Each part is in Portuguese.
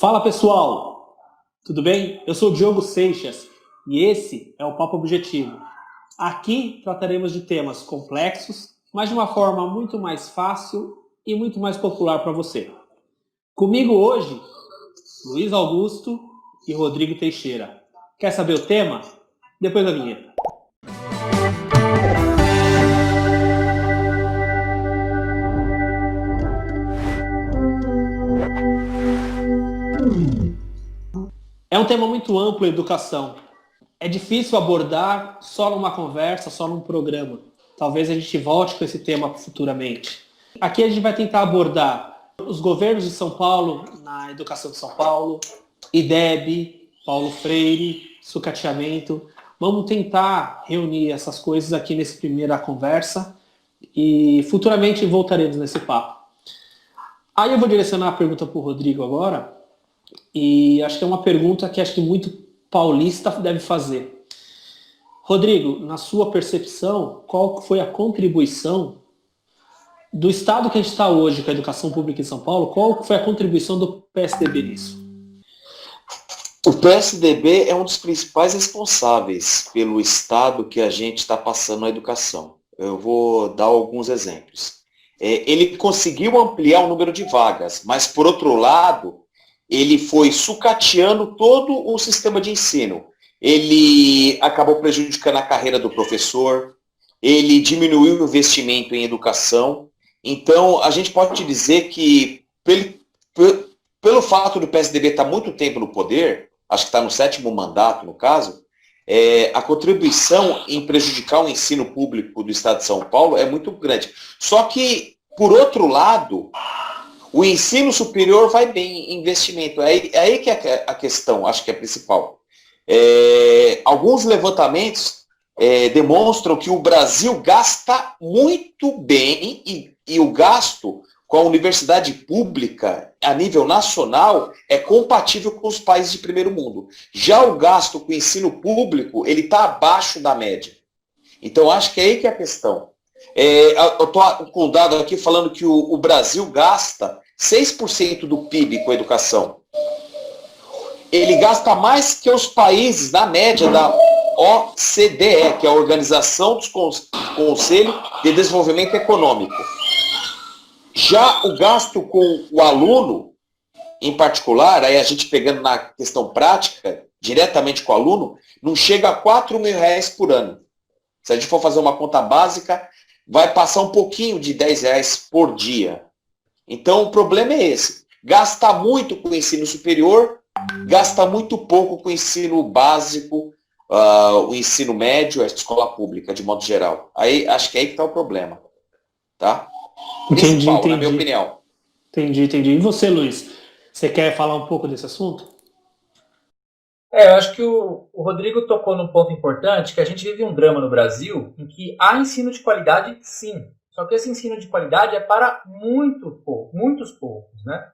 Fala pessoal, tudo bem? Eu sou o Diogo Seixas e esse é o Papo Objetivo. Aqui trataremos de temas complexos, mas de uma forma muito mais fácil e muito mais popular para você. Comigo hoje, Luiz Augusto e Rodrigo Teixeira. Quer saber o tema? Depois da vinheta. É um tema muito amplo, a educação. É difícil abordar só numa conversa, só num programa. Talvez a gente volte com esse tema futuramente. Aqui a gente vai tentar abordar os governos de São Paulo na educação de São Paulo, IDEB, Paulo Freire, sucateamento. Vamos tentar reunir essas coisas aqui nessa primeira conversa e futuramente voltaremos nesse papo. Aí eu vou direcionar a pergunta para o Rodrigo agora. E acho que é uma pergunta que acho que muito paulista deve fazer. Rodrigo, na sua percepção, qual foi a contribuição do estado que a gente está hoje com a educação pública em São Paulo? Qual foi a contribuição do PSDB nisso? O PSDB é um dos principais responsáveis pelo estado que a gente está passando na educação. Eu vou dar alguns exemplos. Ele conseguiu ampliar o número de vagas, mas, por outro lado, ele foi sucateando todo o sistema de ensino. Ele acabou prejudicando a carreira do professor, ele diminuiu o investimento em educação. Então, a gente pode dizer que, pelo fato do PSDB estar muito tempo no poder, acho que está no 7º mandato, no caso, a contribuição em prejudicar o ensino público do estado de São Paulo é muito grande. Só que, por outro lado, o ensino superior vai bem em investimento. É aí que é a questão, acho que é a principal. Alguns levantamentos demonstram que o Brasil gasta muito bem e o gasto com a universidade pública a nível nacional é compatível com os países de primeiro mundo. Já o gasto com o ensino público, ele está abaixo da média. Então, acho que é aí que é a questão. Eu estou com um dado aqui falando que o Brasil gasta 6% do PIB com a educação. Ele gasta mais que os países da média da OCDE, que é a Organização dos Conselho de Desenvolvimento Econômico. Já o gasto com o aluno, em particular, aí a gente pegando na questão prática, diretamente com o aluno, não chega a R$4.000 por ano. Se a gente for fazer uma conta básica, vai passar um pouquinho de R$10 por dia. Então, o problema é esse. Gasta muito com o ensino superior, gasta muito pouco com o ensino básico, o ensino médio, a escola pública, de modo geral. Aí, acho que é aí que está o problema. Tá? Entendi. Na minha opinião. Entendi. E você, Luiz? Você quer falar um pouco desse assunto? Eu acho que o Rodrigo tocou num ponto importante, que a gente vive um drama no Brasil em que há ensino de qualidade, sim. Só que esse ensino de qualidade é para muitos poucos, né?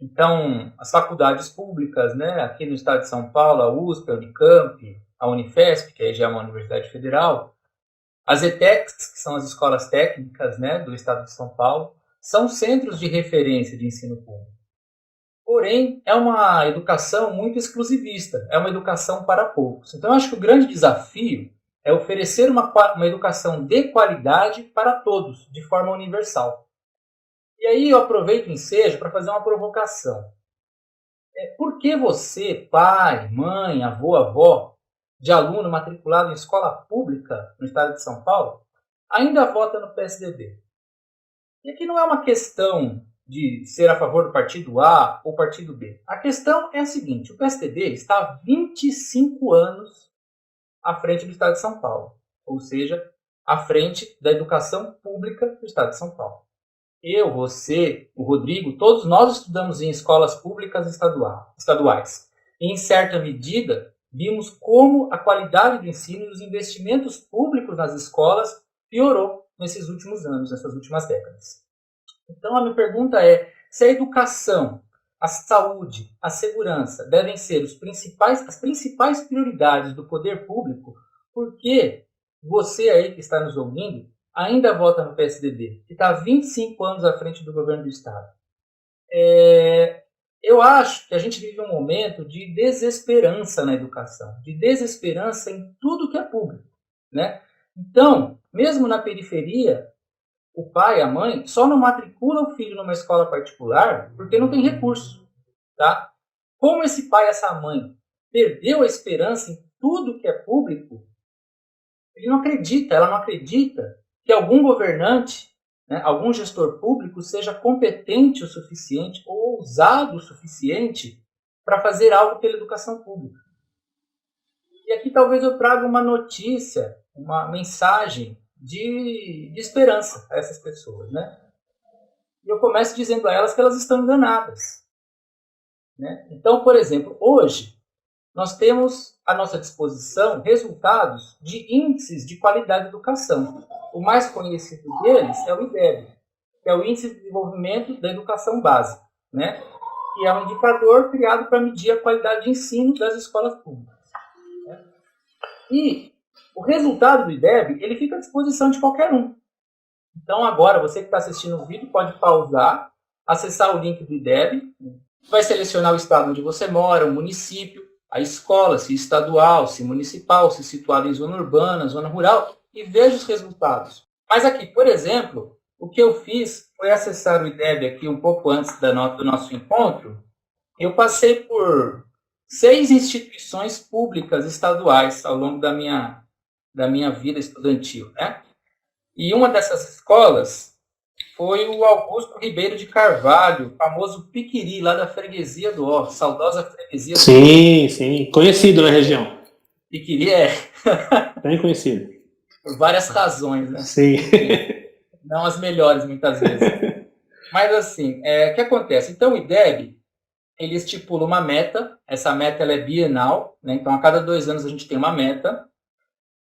Então, as faculdades públicas, né, aqui no estado de São Paulo, a USP, a Unicamp, a Unifesp, que aí já é uma universidade federal, as ETECs, que são as escolas técnicas, né, do estado de São Paulo, são centros de referência de ensino público. Porém, é uma educação muito exclusivista, é uma educação para poucos. Então, eu acho que o grande desafio é oferecer uma educação de qualidade para todos, de forma universal. E aí eu aproveito o ensejo para fazer uma provocação. Por que você, pai, mãe, avô, avó, de aluno matriculado em escola pública no estado de São Paulo, ainda vota no PSDB? E aqui não é uma questão de ser a favor do partido A ou partido B. A questão é a seguinte: o PSDB está há 25 anos à frente do estado de São Paulo, ou seja, à frente da educação pública do estado de São Paulo. Eu, você, o Rodrigo, todos nós estudamos em escolas públicas estaduais. E, em certa medida, vimos como a qualidade do ensino e os investimentos públicos nas escolas piorou nesses últimos anos, nessas últimas décadas. Então, a minha pergunta é: se a educação, a saúde, a segurança devem ser as principais prioridades do poder público, por que você aí que está nos ouvindo ainda vota no PSDB, que está há 25 anos à frente do governo do Estado? eu acho que a gente vive um momento de desesperança na educação, de desesperança em tudo que é público, né? Então, mesmo na periferia, o pai, a mãe, só não matricula o filho numa escola particular porque não tem recurso, tá? Como esse pai, essa mãe, perdeu a esperança em tudo que é público, ele não acredita, ela não acredita que algum governante, né, algum gestor público seja competente o suficiente ou ousado o suficiente para fazer algo pela educação pública. E aqui talvez eu traga uma notícia, uma mensagem de esperança a essas pessoas, né? E eu começo dizendo a elas que elas estão enganadas, né? Então, por exemplo, hoje nós temos à nossa disposição resultados de índices de qualidade de educação. O mais conhecido deles é o IDEB, que é o Índice de Desenvolvimento da Educação Básica, né? Que é um indicador criado para medir a qualidade de ensino das escolas públicas, né? E o resultado do IDEB, ele fica à disposição de qualquer um. Então agora, você que está assistindo o vídeo pode pausar, acessar o link do IDEB, vai selecionar o estado onde você mora, o município, a escola, se estadual, se municipal, se situada em zona urbana, zona rural, e veja os resultados. Mas aqui, por exemplo, o que eu fiz foi acessar o IDEB aqui um pouco antes do nosso encontro. Eu passei por 6 instituições públicas estaduais ao longo da minha vida estudantil, né? E uma dessas escolas foi o Augusto Ribeiro de Carvalho, famoso Piquiri, lá da freguesia do Ó, saudosa freguesia do Ó. Sim, sim. Conhecido na região. Piquiri é. Bem conhecido. Por várias razões, né? Sim. Não as melhores, muitas vezes. Mas, assim, o que acontece? Então, o IDEB, ele estipula uma meta. Essa meta ela é bienal, né? Então, a cada 2 anos a gente tem uma meta.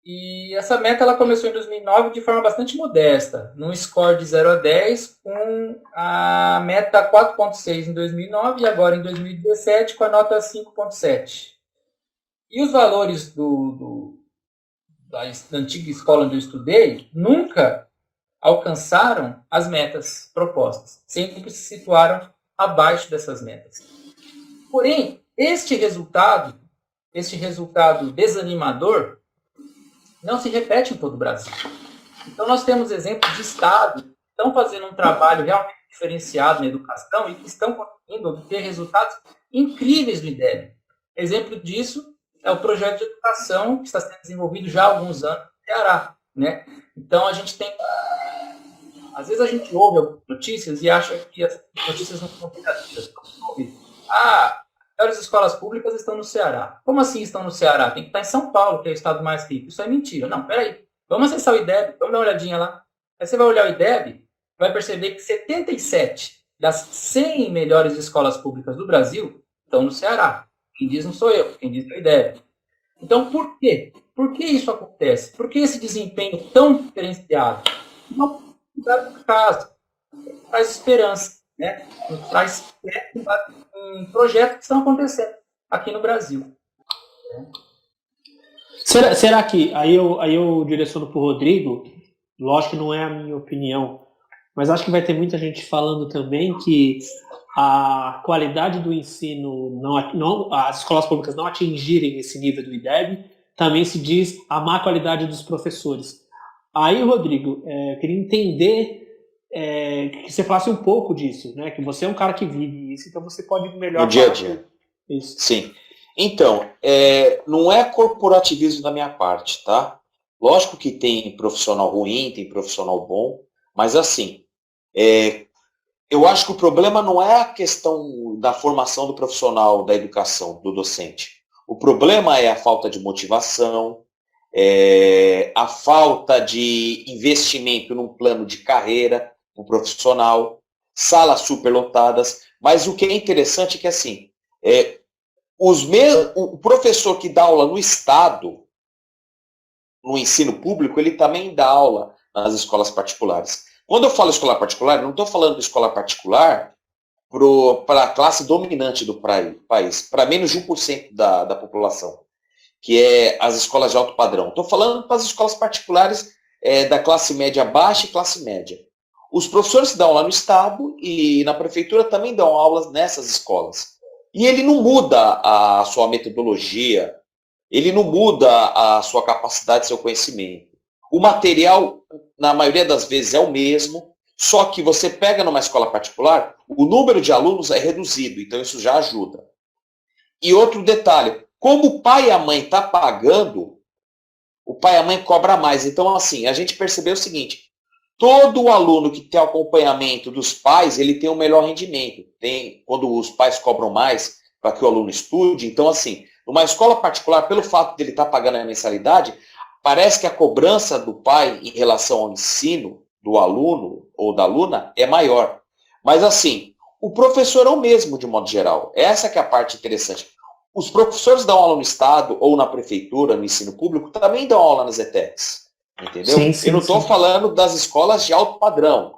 E essa meta ela começou em 2009 de forma bastante modesta, num score de 0 a 10, com a meta 4.6 em 2009 e agora em 2017 com a nota 5.7. E os valores da antiga escola onde eu estudei nunca alcançaram as metas propostas, sempre se situaram abaixo dessas metas. Porém, este resultado desanimador, não se repete em todo o Brasil. Então, nós temos exemplos de estados que estão fazendo um trabalho realmente diferenciado na educação e que estão conseguindo obter resultados incríveis no IDEB. Exemplo disso é o projeto de educação que está sendo desenvolvido já há alguns anos no Ceará, né? Então, a gente tem... Às vezes a gente ouve algumas notícias e acha que as notícias não são verdadeiras. As escolas públicas estão no Ceará. Como assim estão no Ceará? Tem que estar em São Paulo, que é o estado mais rico. Isso é mentira. Não, peraí. Vamos acessar o IDEB, vamos dar uma olhadinha lá. Aí você vai olhar o IDEB, vai perceber que 77 das 100 melhores escolas públicas do Brasil estão no Ceará. Quem diz não sou eu, quem diz é o IDEB. Então, por quê? Por que isso acontece? Por que esse desempenho tão diferenciado? Não dá por caso. Traz esperança, né? Traz em projetos que estão acontecendo aqui no Brasil. Será que, aí eu direciono para o Rodrigo, lógico que não é a minha opinião, mas acho que vai ter muita gente falando também que a qualidade do ensino, as escolas públicas não atingirem esse nível do IDEB, também se diz a má qualidade dos professores. Aí, Rodrigo, queria entender que você falasse um pouco disso, né? Que você é um cara que vive isso, então você pode melhor... No dia a dia. Isso. Sim. Então, não é corporativismo da minha parte, tá? Lógico que tem profissional ruim, tem profissional bom, mas assim, eu acho que o problema não é a questão da formação do profissional da educação, do docente. O problema é a falta de motivação, a falta de investimento num plano de carreira para o profissional, salas superlotadas, mas o que é interessante é que assim, o professor que dá aula no Estado, no ensino público, ele também dá aula nas escolas particulares. Quando eu falo escola particular, não estou falando de escola particular para a classe dominante do país, para menos de 1% da população, que é as escolas de alto padrão. Estou falando para as escolas particulares da classe média baixa e classe média. Os professores dão lá no Estado e na Prefeitura também dão aulas nessas escolas. E ele não muda a sua metodologia, ele não muda a sua capacidade, seu conhecimento. O material, na maioria das vezes, é o mesmo, só que você pega numa escola particular, o número de alunos é reduzido, então isso já ajuda. E outro detalhe, como o pai e a mãe estão pagando, o pai e a mãe cobram mais. Então, assim, a gente percebeu o seguinte, todo aluno que tem acompanhamento dos pais, ele tem um melhor rendimento. Quando os pais cobram mais para que o aluno estude, então, assim, numa escola particular, pelo fato de ele estar pagando a mensalidade, parece que a cobrança do pai em relação ao ensino do aluno ou da aluna é maior. Mas, assim, o professor é o mesmo, de modo geral. Essa que é a parte interessante. Os professores dão aula no Estado ou na Prefeitura, no ensino público, também dão aula nas ETECs. Entendeu? Sim, eu não estou falando das escolas de alto padrão.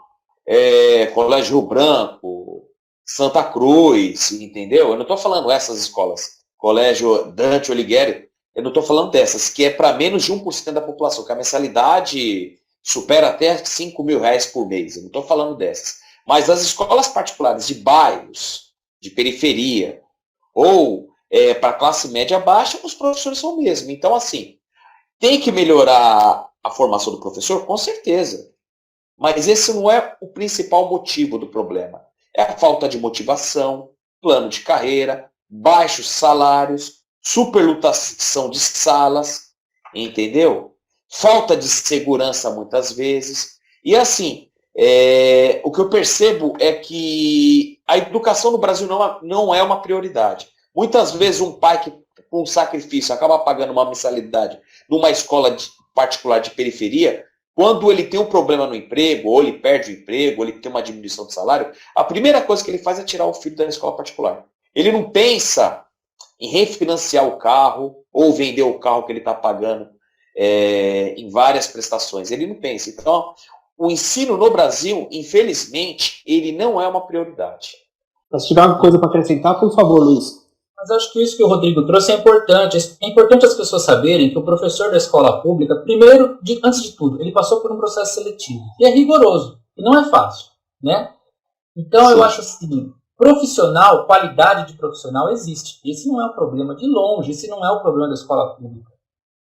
Colégio Rio Branco, Santa Cruz, entendeu? Eu não estou falando essas escolas. Colégio Dante Alighieri, eu não estou falando dessas, que é para menos de 1% da população, que a mensalidade supera até 5 mil reais por mês. Eu não estou falando dessas. Mas as escolas particulares de bairros, de periferia, ou para classe média baixa, os professores são o mesmo. Então, assim, tem que melhorar a formação do professor? Com certeza. Mas esse não é o principal motivo do problema. É a falta de motivação, plano de carreira, baixos salários, superlotação de salas, entendeu? Falta de segurança muitas vezes. E assim, o que eu percebo é que a educação no Brasil não é uma prioridade. Muitas vezes um pai que, com sacrifício, acaba pagando uma mensalidade numa escola particular de periferia, quando ele tem um problema no emprego, ou ele perde o emprego, ou ele tem uma diminuição de salário, a primeira coisa que ele faz é tirar o filho da escola particular. Ele não pensa em refinanciar o carro, ou vender o carro que ele está pagando em várias prestações. Ele não pensa. Então, o ensino no Brasil, infelizmente, ele não é uma prioridade. Se tiver alguma coisa para acrescentar, por favor, Luiz. Mas acho que isso que o Rodrigo trouxe é importante. É importante as pessoas saberem que o professor da escola pública, primeiro, antes de tudo, ele passou por um processo seletivo. E é rigoroso. E não é fácil. Né? Então, eu acho assim, profissional, qualidade de profissional existe. Esse não é um problema de longe. Esse não é o problema da escola pública.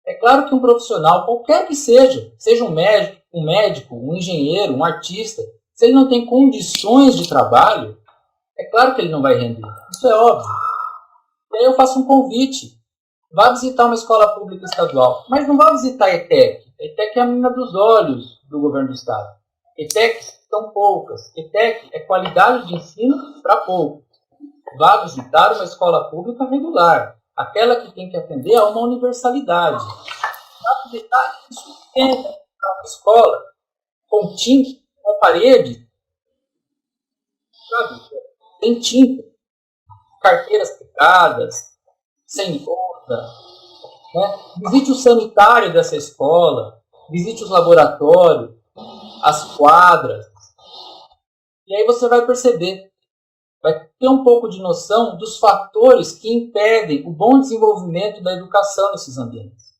É claro que um profissional, qualquer que seja um médico, um engenheiro, um artista, se ele não tem condições de trabalho, é claro que ele não vai render. Isso é óbvio. E aí eu faço um convite. Vá visitar uma escola pública estadual. Mas não vá visitar a ETEC. A ETEC é a menina dos olhos do governo do estado. ETEC são poucas. ETEC é qualidade de ensino para poucos. Vá visitar uma escola pública regular. Aquela que tem que atender a uma universalidade. Vá visitar uma escola com tinta, com parede, sabe? Tem tinta. Carteiras quebradas, sem conta. Né? Visite o sanitário dessa escola, visite os laboratórios, as quadras. E aí você vai perceber, vai ter um pouco de noção dos fatores que impedem o bom desenvolvimento da educação nesses ambientes.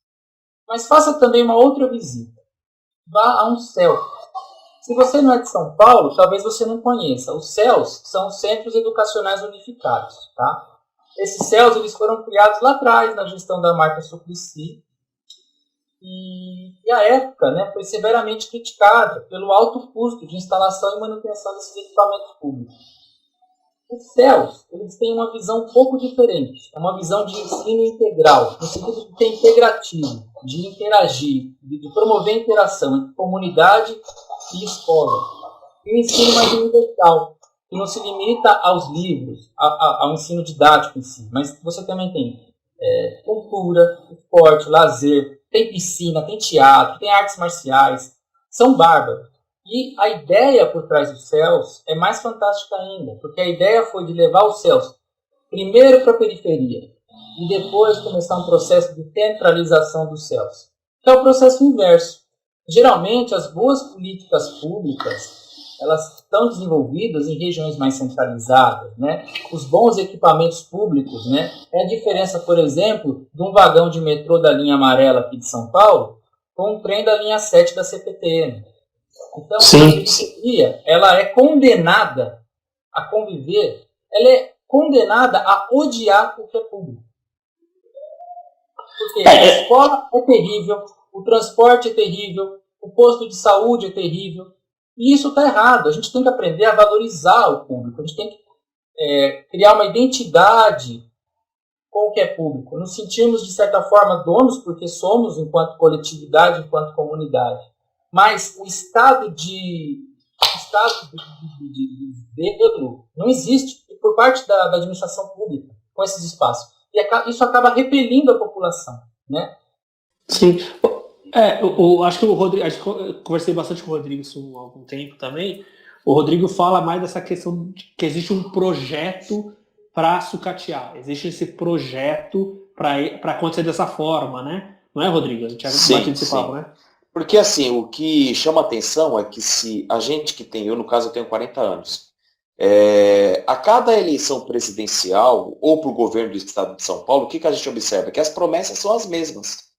Mas faça também uma outra visita. Vá a um CEL. Se você não é de São Paulo, talvez você não conheça. Os CELs são Centros Educacionais Unificados. Tá? Esses CELs eles foram criados lá atrás, na gestão da Marta Suplicy. E a época, né, foi severamente criticada pelo alto custo de instalação e manutenção desses equipamentos públicos. Os CELs eles têm uma visão um pouco diferente. É uma visão de ensino integral, no sentido de ser integrativo, de interagir, de promover a interação entre comunidade e escola. E o ensino mais universal, que não se limita aos livros, ao ensino didático em si, mas você também tem cultura, esporte, lazer, tem piscina, tem teatro, tem artes marciais, são bárbaros. E a ideia por trás dos CELs é mais fantástica ainda, porque a ideia foi de levar os CELs primeiro para a periferia e depois começar um processo de centralização dos CELs, que é o processo inverso. Geralmente, as boas políticas públicas elas estão desenvolvidas em regiões mais centralizadas, né? Os bons equipamentos públicos, né? É a diferença, por exemplo, de um vagão de metrô da linha amarela aqui de São Paulo com um trem da linha 7 da CPTM. Então, Sim. a periferia, ela é condenada a conviver, ela é condenada a odiar o que é público. Porque a escola é terrível, o transporte é terrível, o posto de saúde é terrível, e isso está errado. A gente tem que aprender a valorizar o público, a gente tem que criar uma identidade com o que é público. Nos sentimos, de certa forma, donos, porque somos, enquanto coletividade, enquanto comunidade. Mas o estado de zelo não existe por parte da administração pública com esses espaços. E isso acaba repelindo a população, né? Sim. Acho que o Rodrigo, eu conversei bastante com o Rodrigo isso há algum tempo também. O Rodrigo fala mais dessa questão de que existe um projeto para sucatear. Existe esse projeto para acontecer dessa forma, né? Não é, Rodrigo? A gente já batido esse papo, né? Porque, assim, o que chama atenção é que se a gente que tem, eu no caso eu tenho 40 anos, a cada eleição presidencial ou para o governo do estado de São Paulo, o que a gente observa? Que as promessas são as mesmas.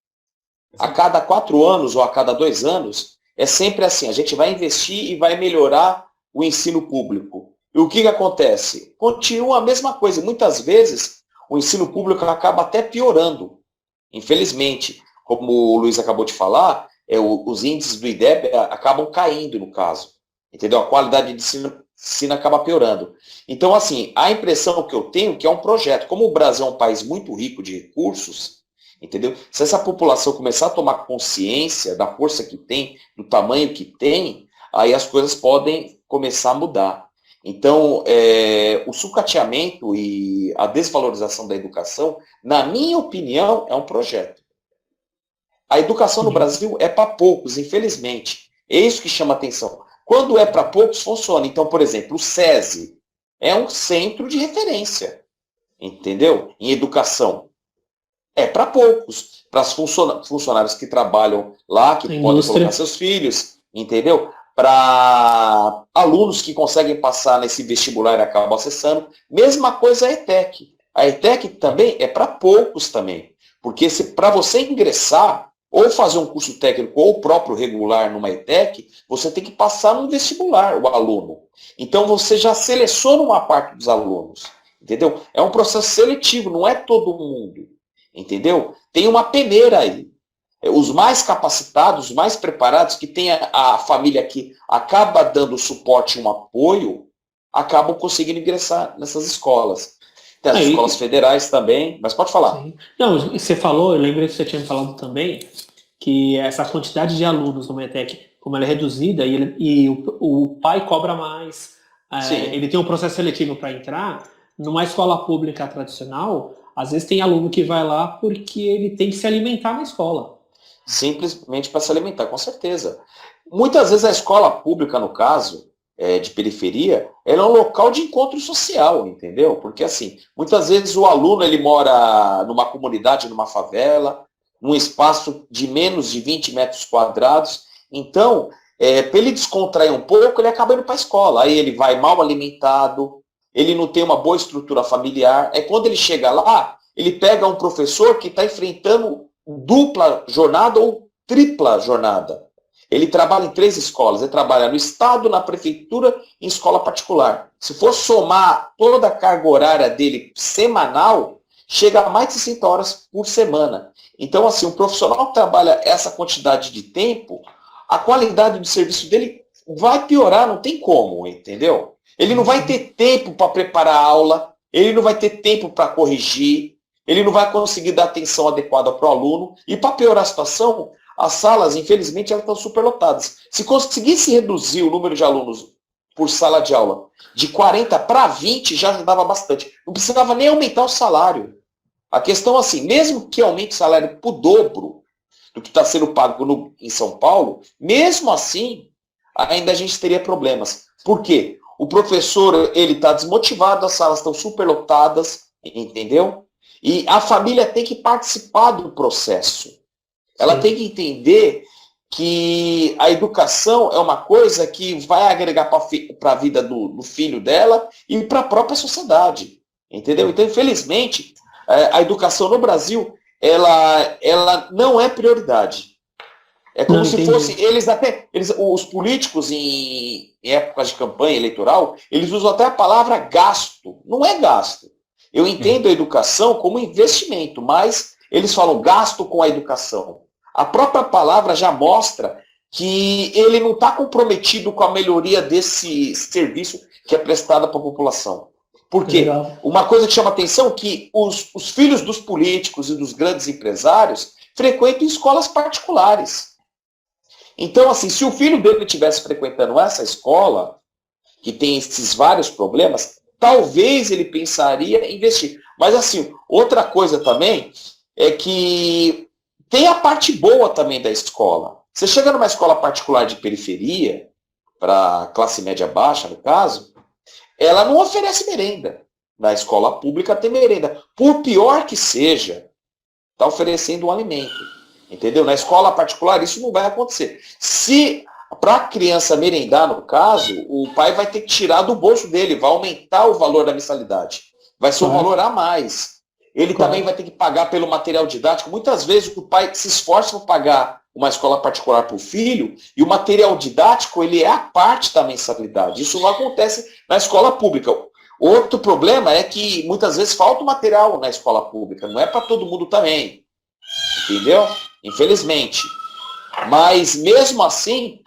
A cada 4 anos ou a cada 2 anos, é sempre assim, a gente vai investir e vai melhorar o ensino público. E o que acontece? Continua a mesma coisa. Muitas vezes, o ensino público acaba até piorando. Infelizmente, como o Luiz acabou de falar, os índices do IDEB acabam caindo, no caso. Entendeu? A qualidade de ensino acaba piorando. Então, assim, a impressão que eu tenho é que é um projeto. Como o Brasil é um país muito rico de recursos, entendeu? Se essa população começar a tomar consciência da força que tem, do tamanho que tem, aí as coisas podem começar a mudar. Então, o sucateamento e a desvalorização da educação, na minha opinião, é um projeto. A educação no Brasil é para poucos, infelizmente. É isso que chama atenção. Quando é para poucos, funciona. Então, por exemplo, o SESI é um centro de referência, entendeu? Em educação. É para poucos. Para os funcionários que trabalham lá, que podem colocar seus filhos, entendeu? Para alunos que conseguem passar nesse vestibular e acabam acessando. Mesma coisa a ETEC. A ETEC também é para poucos também. Porque para você ingressar, ou fazer um curso técnico ou próprio regular numa ETEC, você tem que passar num vestibular, o aluno. Então você já seleciona uma parte dos alunos. Entendeu? É um processo seletivo, não é todo mundo. Entendeu? Tem uma peneira aí. Os mais capacitados, os mais preparados, que tem a família que acaba dando suporte e um apoio, acabam conseguindo ingressar nessas escolas. Tem as escolas federais também, mas pode falar. Sim. Não, você falou, eu lembrei que você tinha falado também, que essa quantidade de alunos no METEC, como ela é reduzida, e o pai cobra mais, ele tem um processo seletivo para entrar, numa escola pública tradicional, às vezes tem aluno que vai lá porque ele tem que se alimentar na escola. Simplesmente para se alimentar, com certeza. Muitas vezes a escola pública, no caso, de periferia, ela é um local de encontro social, entendeu? Porque, assim, muitas vezes o aluno ele mora numa comunidade, numa favela, num espaço de menos de 20 metros quadrados. Então, para ele descontrair um pouco, ele acaba indo para a escola. Aí ele vai mal alimentado, ele não tem uma boa estrutura familiar. Aí quando ele chega lá, ele pega um professor que está enfrentando dupla jornada ou tripla jornada. Ele trabalha em 3 escolas. Ele trabalha no estado, na prefeitura e em escola particular. Se for somar toda a carga horária dele semanal, chega a mais de 60 horas por semana. Então, assim, um profissional que trabalha essa quantidade de tempo, a qualidade do serviço dele vai piorar, não tem como, entendeu? Ele não vai ter tempo para preparar a aula, ele não vai ter tempo para corrigir, ele não vai conseguir dar atenção adequada para o aluno. E para piorar a situação, as salas, infelizmente, elas estão superlotadas. Se conseguisse reduzir o número de alunos por sala de aula de 40 para 20, já ajudava bastante. Não precisava nem aumentar o salário. A questão, assim, mesmo que aumente o salário para o dobro do que está sendo pago em São Paulo, mesmo assim, ainda a gente teria problemas. Por quê? O professor ele está desmotivado, as salas estão superlotadas, entendeu? E a família tem que participar do processo. Ela tem que entender que a educação é uma coisa que vai agregar para a vida do filho dela e para a própria sociedade. Entendeu? Então, infelizmente, a educação no Brasil, ela não é prioridade. É como Não, se entendi. fosse, os políticos em épocas de campanha eleitoral, eles usam até a palavra gasto. Não é gasto. Eu entendo a educação como investimento, mas eles falam gasto com a educação. A própria palavra já mostra que ele não está comprometido com a melhoria desse serviço que é prestado para a população. Porque Legal. uma coisa que chama atenção é que os filhos dos políticos e dos grandes empresários frequentam escolas particulares. Então, assim, se o filho dele estivesse frequentando essa escola, que tem esses vários problemas, talvez ele pensaria em investir. Mas, assim, outra coisa também é que tem a parte boa também da escola. Você chega numa escola particular de periferia, para classe média baixa, no caso, ela não oferece merenda. Na escola pública tem merenda. Por pior que seja, está oferecendo um alimento. Entendeu? Na escola particular isso não vai acontecer. Se para a criança merendar, no caso, o pai vai ter que tirar do bolso dele, vai aumentar o valor da mensalidade. Vai ser um valor a mais. Ele também vai ter que pagar pelo material didático. Muitas vezes o pai se esforça para pagar uma escola particular para o filho e o material didático ele é a parte da mensalidade. Isso não acontece na escola pública. Outro problema é que muitas vezes falta material na escola pública. Não é para todo mundo também. Entendeu? Infelizmente. Mas, mesmo assim,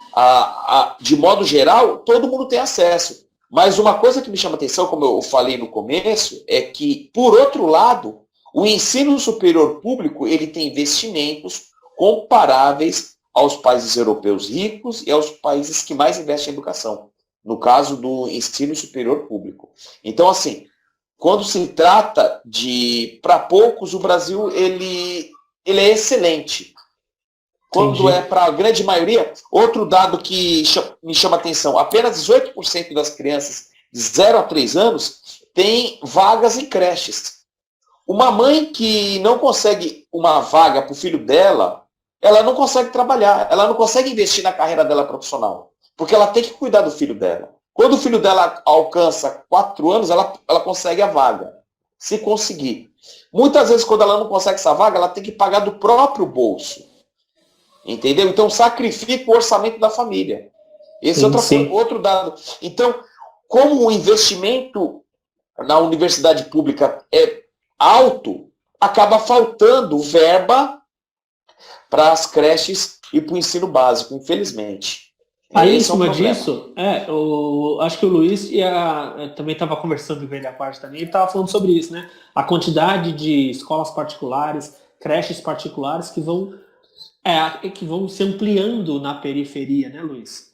de modo geral, todo mundo tem acesso. Mas uma coisa que me chama atenção, como eu falei no começo, é que, por outro lado, o ensino superior público ele tem investimentos comparáveis aos países europeus ricos e aos países que mais investem em educação. No caso do ensino superior público. Então, assim, quando se trata de, para poucos, o Brasil ele é excelente. Quando é para a grande maioria, outro dado que me chama a atenção, apenas 18% das crianças de 0 a 3 anos têm vagas em creches. Uma mãe que não consegue uma vaga para o filho dela, ela não consegue trabalhar, ela não consegue investir na carreira dela profissional, porque ela tem que cuidar do filho dela. Quando o filho dela alcança 4 anos, ela consegue a vaga, se conseguir. Muitas vezes, quando ela não consegue essa vaga, ela tem que pagar do próprio bolso. Entendeu? Então, sacrifica o orçamento da família. Esse é outro dado. Então, como o investimento na universidade pública é alto, acaba faltando verba para as creches e para o ensino básico, infelizmente. Aí, em cima disso, acho que o Luiz também estava conversando de velha parte também, ele estava falando sobre isso, né? A quantidade de escolas particulares, creches particulares que vão se ampliando na periferia, né, Luiz?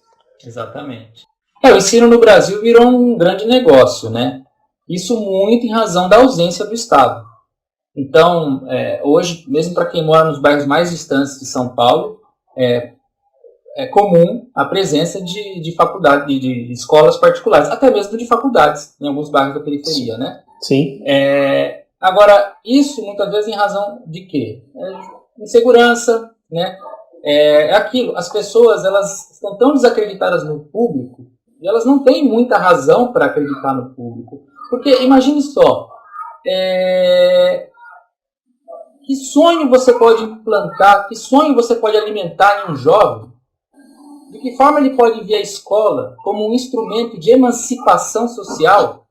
Exatamente. O ensino no Brasil virou um grande negócio, né? Isso muito em razão da ausência do Estado. Então, hoje, mesmo para quem mora nos bairros mais distantes de São Paulo, é comum a presença de faculdade, de escolas particulares, até mesmo de faculdades, em alguns bairros da periferia, né? Sim. Agora, isso muitas vezes em razão de quê? Insegurança, né? Aquilo, as pessoas elas estão tão desacreditadas no público e elas não têm muita razão para acreditar no público. Porque imagine só, que sonho você pode implantar, que sonho você pode alimentar em um jovem? De que forma ele pode ver a escola como um instrumento de emancipação social?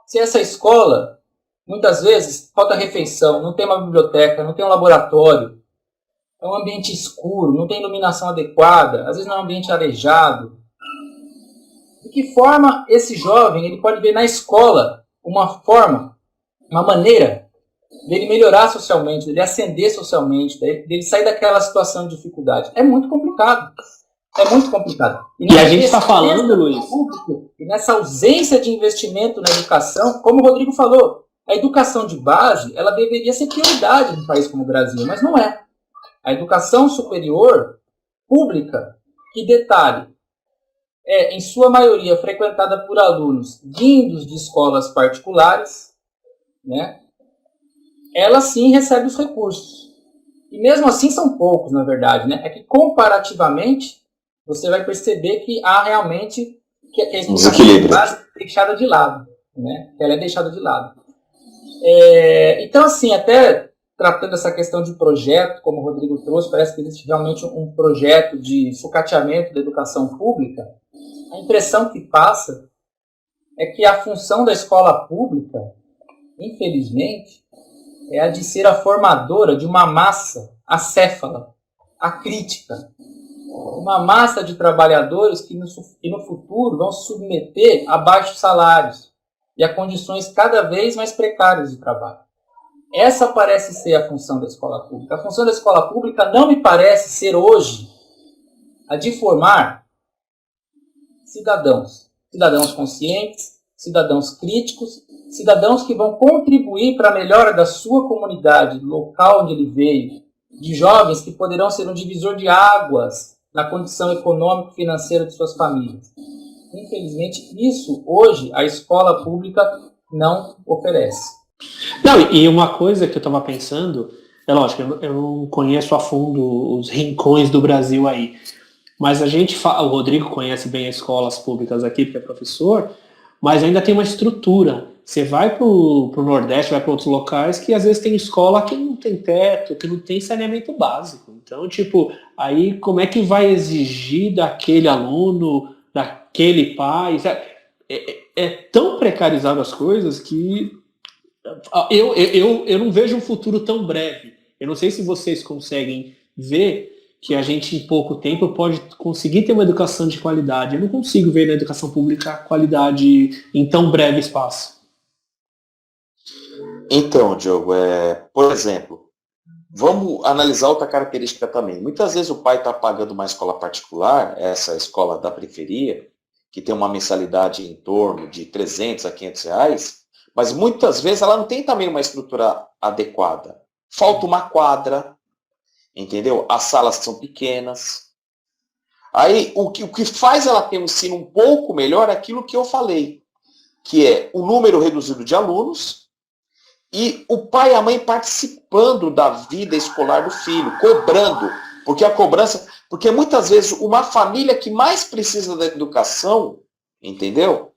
Se essa escola, muitas vezes, falta refeição, não tem uma biblioteca, não tem um laboratório, é um ambiente escuro, não tem iluminação adequada, às vezes não é um ambiente arejado. De que forma esse jovem ele pode ver na escola uma maneira dele melhorar socialmente, dele ascender socialmente, dele sair daquela situação de dificuldade? É muito complicado. É muito complicado. E a gente está falando, Luiz... E nessa ausência de investimento na educação, como o Rodrigo falou, a educação de base ela deveria ser prioridade num país como o Brasil, mas não é. A educação superior pública, que detalhe, em sua maioria frequentada por alunos vindos de escolas particulares, né? Ela sim recebe os recursos. E mesmo assim são poucos, na verdade, né? É que comparativamente você vai perceber que há realmente que a educação de base é deixada de lado, né? Ela é deixada de lado. Então, assim, até tratando essa questão de projeto, como o Rodrigo trouxe, parece que existe realmente um projeto de sucateamento da educação pública. A impressão que passa é que a função da escola pública, infelizmente, é a de ser a formadora de uma massa acéfala, acrítica. Uma massa de trabalhadores que no futuro vão se submeter a baixos salários e a condições cada vez mais precárias de trabalho. Essa parece ser a função da escola pública. A função da escola pública não me parece ser hoje a de formar cidadãos. Cidadãos conscientes, cidadãos críticos, cidadãos que vão contribuir para a melhora da sua comunidade, do local onde ele veio, de jovens que poderão ser um divisor de águas na condição econômica e financeira de suas famílias. Infelizmente, isso hoje a escola pública não oferece. Não, e uma coisa que eu estava pensando, é lógico, eu não conheço a fundo os rincões do Brasil aí, mas a gente fala, o Rodrigo conhece bem as escolas públicas aqui, porque é professor, mas ainda tem uma estrutura. Você vai para o Nordeste, vai para outros locais que às vezes tem escola que não tem teto, que não tem saneamento básico. Então, tipo, aí como é que vai exigir daquele aluno, daquele pai? É tão precarizado as coisas que eu não vejo um futuro tão breve. Eu não sei se vocês conseguem ver que a gente em pouco tempo pode conseguir ter uma educação de qualidade. Eu não consigo ver na educação pública a qualidade em tão breve espaço. Então, Diogo, por exemplo, vamos analisar outra característica também. Muitas vezes o pai está pagando uma escola particular, essa escola da periferia, que tem uma mensalidade em torno de 300 a 500 reais, mas muitas vezes ela não tem também uma estrutura adequada. Falta uma quadra, entendeu? As salas são pequenas. Aí, o que faz ela ter um ensino um pouco melhor é aquilo que eu falei, que é o número reduzido de alunos e o pai e a mãe participando da vida escolar do filho, cobrando. Porque muitas vezes uma família que mais precisa da educação, entendeu?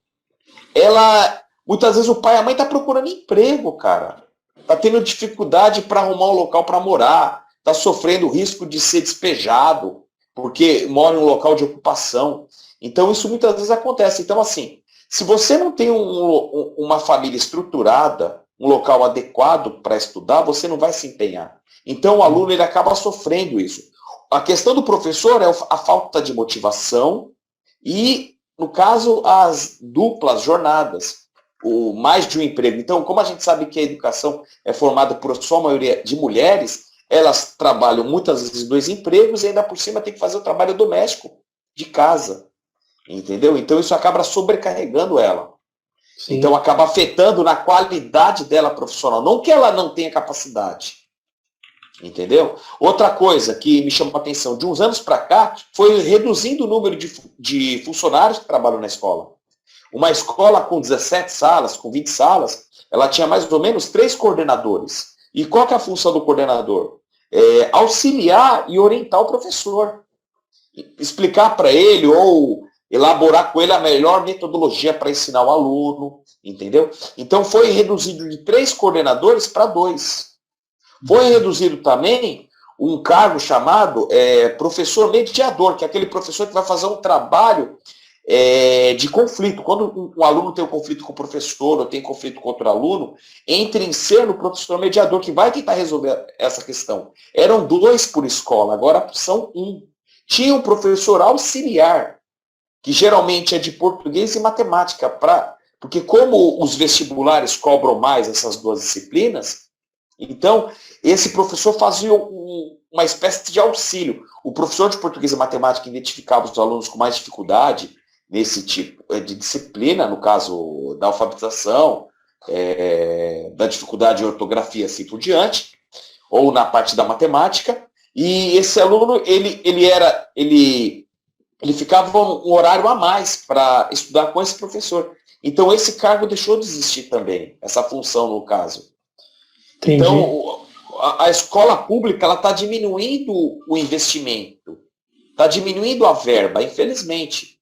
Muitas vezes o pai e a mãe tá procurando emprego, cara. Tá tendo dificuldade para arrumar um local para morar, tá sofrendo o risco de ser despejado, porque mora em um local de ocupação. Então isso muitas vezes acontece. Então assim, se você não tem uma família estruturada, um local adequado para estudar, você não vai se empenhar. Então o aluno ele acaba sofrendo isso. A questão do professor é a falta de motivação e, no caso, as duplas jornadas, o mais de um emprego. Então, como a gente sabe que a educação é formada por sua maioria de mulheres, elas trabalham muitas vezes 2 empregos e ainda por cima tem que fazer o trabalho doméstico de casa. Entendeu? Então isso acaba sobrecarregando ela. Sim. Então acaba afetando na qualidade dela profissional. Não que ela não tenha capacidade. Entendeu? Outra coisa que me chamou a atenção, de uns anos para cá, foi reduzindo o número de funcionários que trabalham na escola. Uma escola com 17 salas, com 20 salas, ela tinha mais ou menos 3 coordenadores. E qual que é a função do coordenador? Auxiliar e orientar o professor. Explicar para ele ou elaborar com ele a melhor metodologia para ensinar o aluno, entendeu? Então foi reduzido de 3 coordenadores para 2. Foi reduzido também um cargo chamado professor mediador, que é aquele professor que vai fazer um trabalho de conflito. Quando um aluno tem um conflito com o professor ou tem conflito com outro aluno, entra em cena o professor mediador, que vai tentar resolver essa questão. Eram 2 por escola, agora são 1. Tinha um professor auxiliar, que geralmente é de português e matemática, porque como os vestibulares cobram mais essas 2 disciplinas, então esse professor fazia uma espécie de auxílio. O professor de português e matemática identificava os alunos com mais dificuldade nesse tipo de disciplina, no caso da alfabetização, da dificuldade de ortografia, assim por diante, ou na parte da matemática, e esse aluno, ele ficava um horário a mais para estudar com esse professor. Então, esse cargo deixou de existir também, essa função no caso. Entendi. Então, a escola pública está diminuindo o investimento, está diminuindo a verba, infelizmente.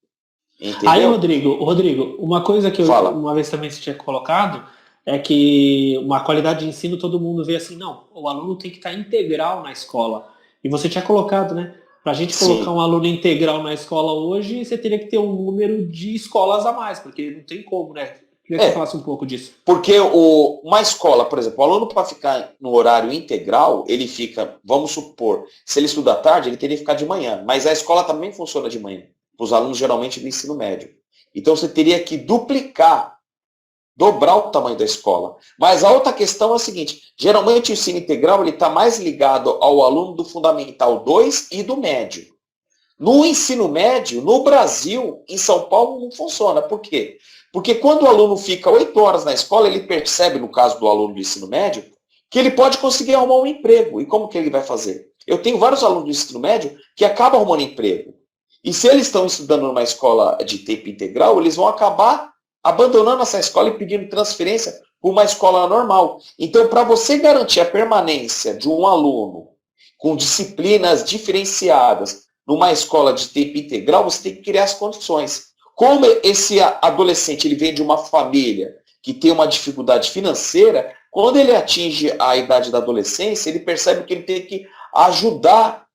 Entendeu? Aí, Rodrigo, uma coisa que uma vez também você tinha colocado, é que uma qualidade de ensino todo mundo vê assim, não, o aluno tem que estar integral na escola. E você tinha colocado, né? Para a gente colocar um aluno integral na escola hoje, você teria que ter um número de escolas a mais, porque não tem como, né? Queria que você falasse um pouco disso. Porque uma escola, por exemplo, o aluno para ficar no horário integral, ele fica, vamos supor, se ele estuda à tarde, ele teria que ficar de manhã. Mas a escola também funciona de manhã, para os alunos geralmente do ensino médio. Então você teria que dobrar o tamanho da escola. Mas a outra questão é a seguinte, geralmente o ensino integral está mais ligado ao aluno do Fundamental 2 e do médio. No ensino médio, no Brasil, em São Paulo, não funciona. Por quê? Porque quando o aluno fica 8 horas na escola, ele percebe, no caso do aluno do ensino médio, que ele pode conseguir arrumar um emprego. E como que ele vai fazer? Eu tenho vários alunos do ensino médio que acabam arrumando emprego. E se eles estão estudando numa escola de tempo integral, eles vão acabar abandonando essa escola e pedindo transferência para uma escola normal. Então, para você garantir a permanência de um aluno com disciplinas diferenciadas numa escola de tempo integral, você tem que criar as condições. Como esse adolescente ele vem de uma família que tem uma dificuldade financeira, quando ele atinge a idade da adolescência, ele percebe que ele tem que ajudar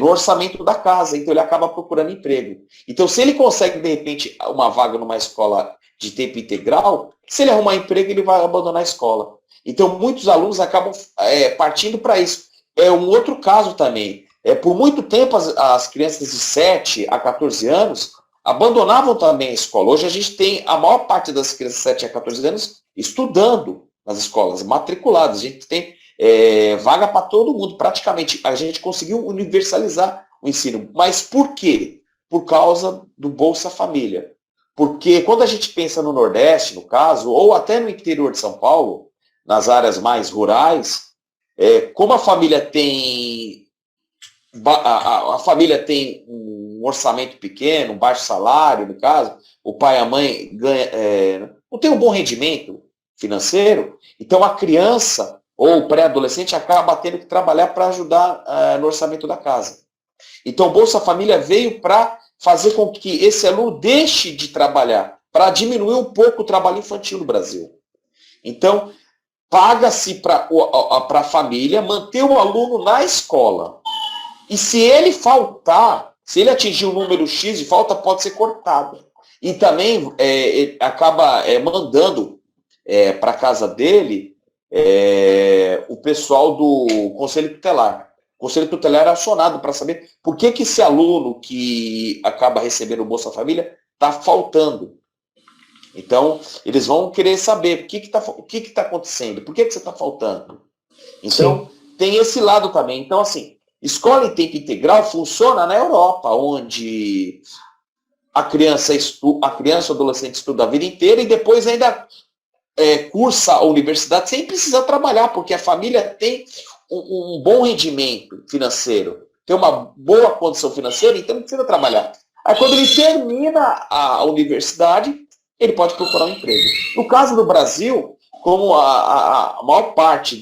no orçamento da casa, então ele acaba procurando emprego. Então, se ele consegue, de repente, uma vaga numa escola de tempo integral, se ele arrumar emprego, ele vai abandonar a escola. Então, muitos alunos acabam partindo para isso. É um outro caso também. Por muito tempo, as crianças de 7 a 14 anos abandonavam também a escola. Hoje a gente tem a maior parte das crianças de 7 a 14 anos estudando nas escolas, matriculadas. A gente tem vaga para todo mundo, praticamente. A gente conseguiu universalizar o ensino. Mas por quê? Por causa do Bolsa Família. Porque quando a gente pensa no Nordeste, no caso, ou até no interior de São Paulo, nas áreas mais rurais, como a família tem um orçamento pequeno, um baixo salário, no caso, o pai e a mãe não tem um bom rendimento financeiro, então a criança ou o pré-adolescente acaba tendo que trabalhar para ajudar no orçamento da casa. Então o Bolsa Família veio para fazer com que esse aluno deixe de trabalhar, para diminuir um pouco o trabalho infantil no Brasil. Então, paga-se para a família manter o aluno na escola. E se ele faltar, se ele atingir um número X de falta, pode ser cortado. E também ele acaba mandando para a casa dele o pessoal do Conselho Tutelar. O Conselho Tutelar é acionado para saber por que esse aluno que acaba recebendo o Bolsa Família está faltando. Então, eles vão querer saber o que está acontecendo, por que você está faltando. Então, tem esse lado também. Então, assim, escola em tempo integral funciona na Europa, onde a criança ou adolescente estuda a vida inteira e depois ainda cursa a universidade sem precisar trabalhar, porque a família tem um bom rendimento financeiro, tem uma boa condição financeira, então não precisa trabalhar. Aí quando ele termina a universidade, ele pode procurar um emprego. No caso do Brasil, como a maior parte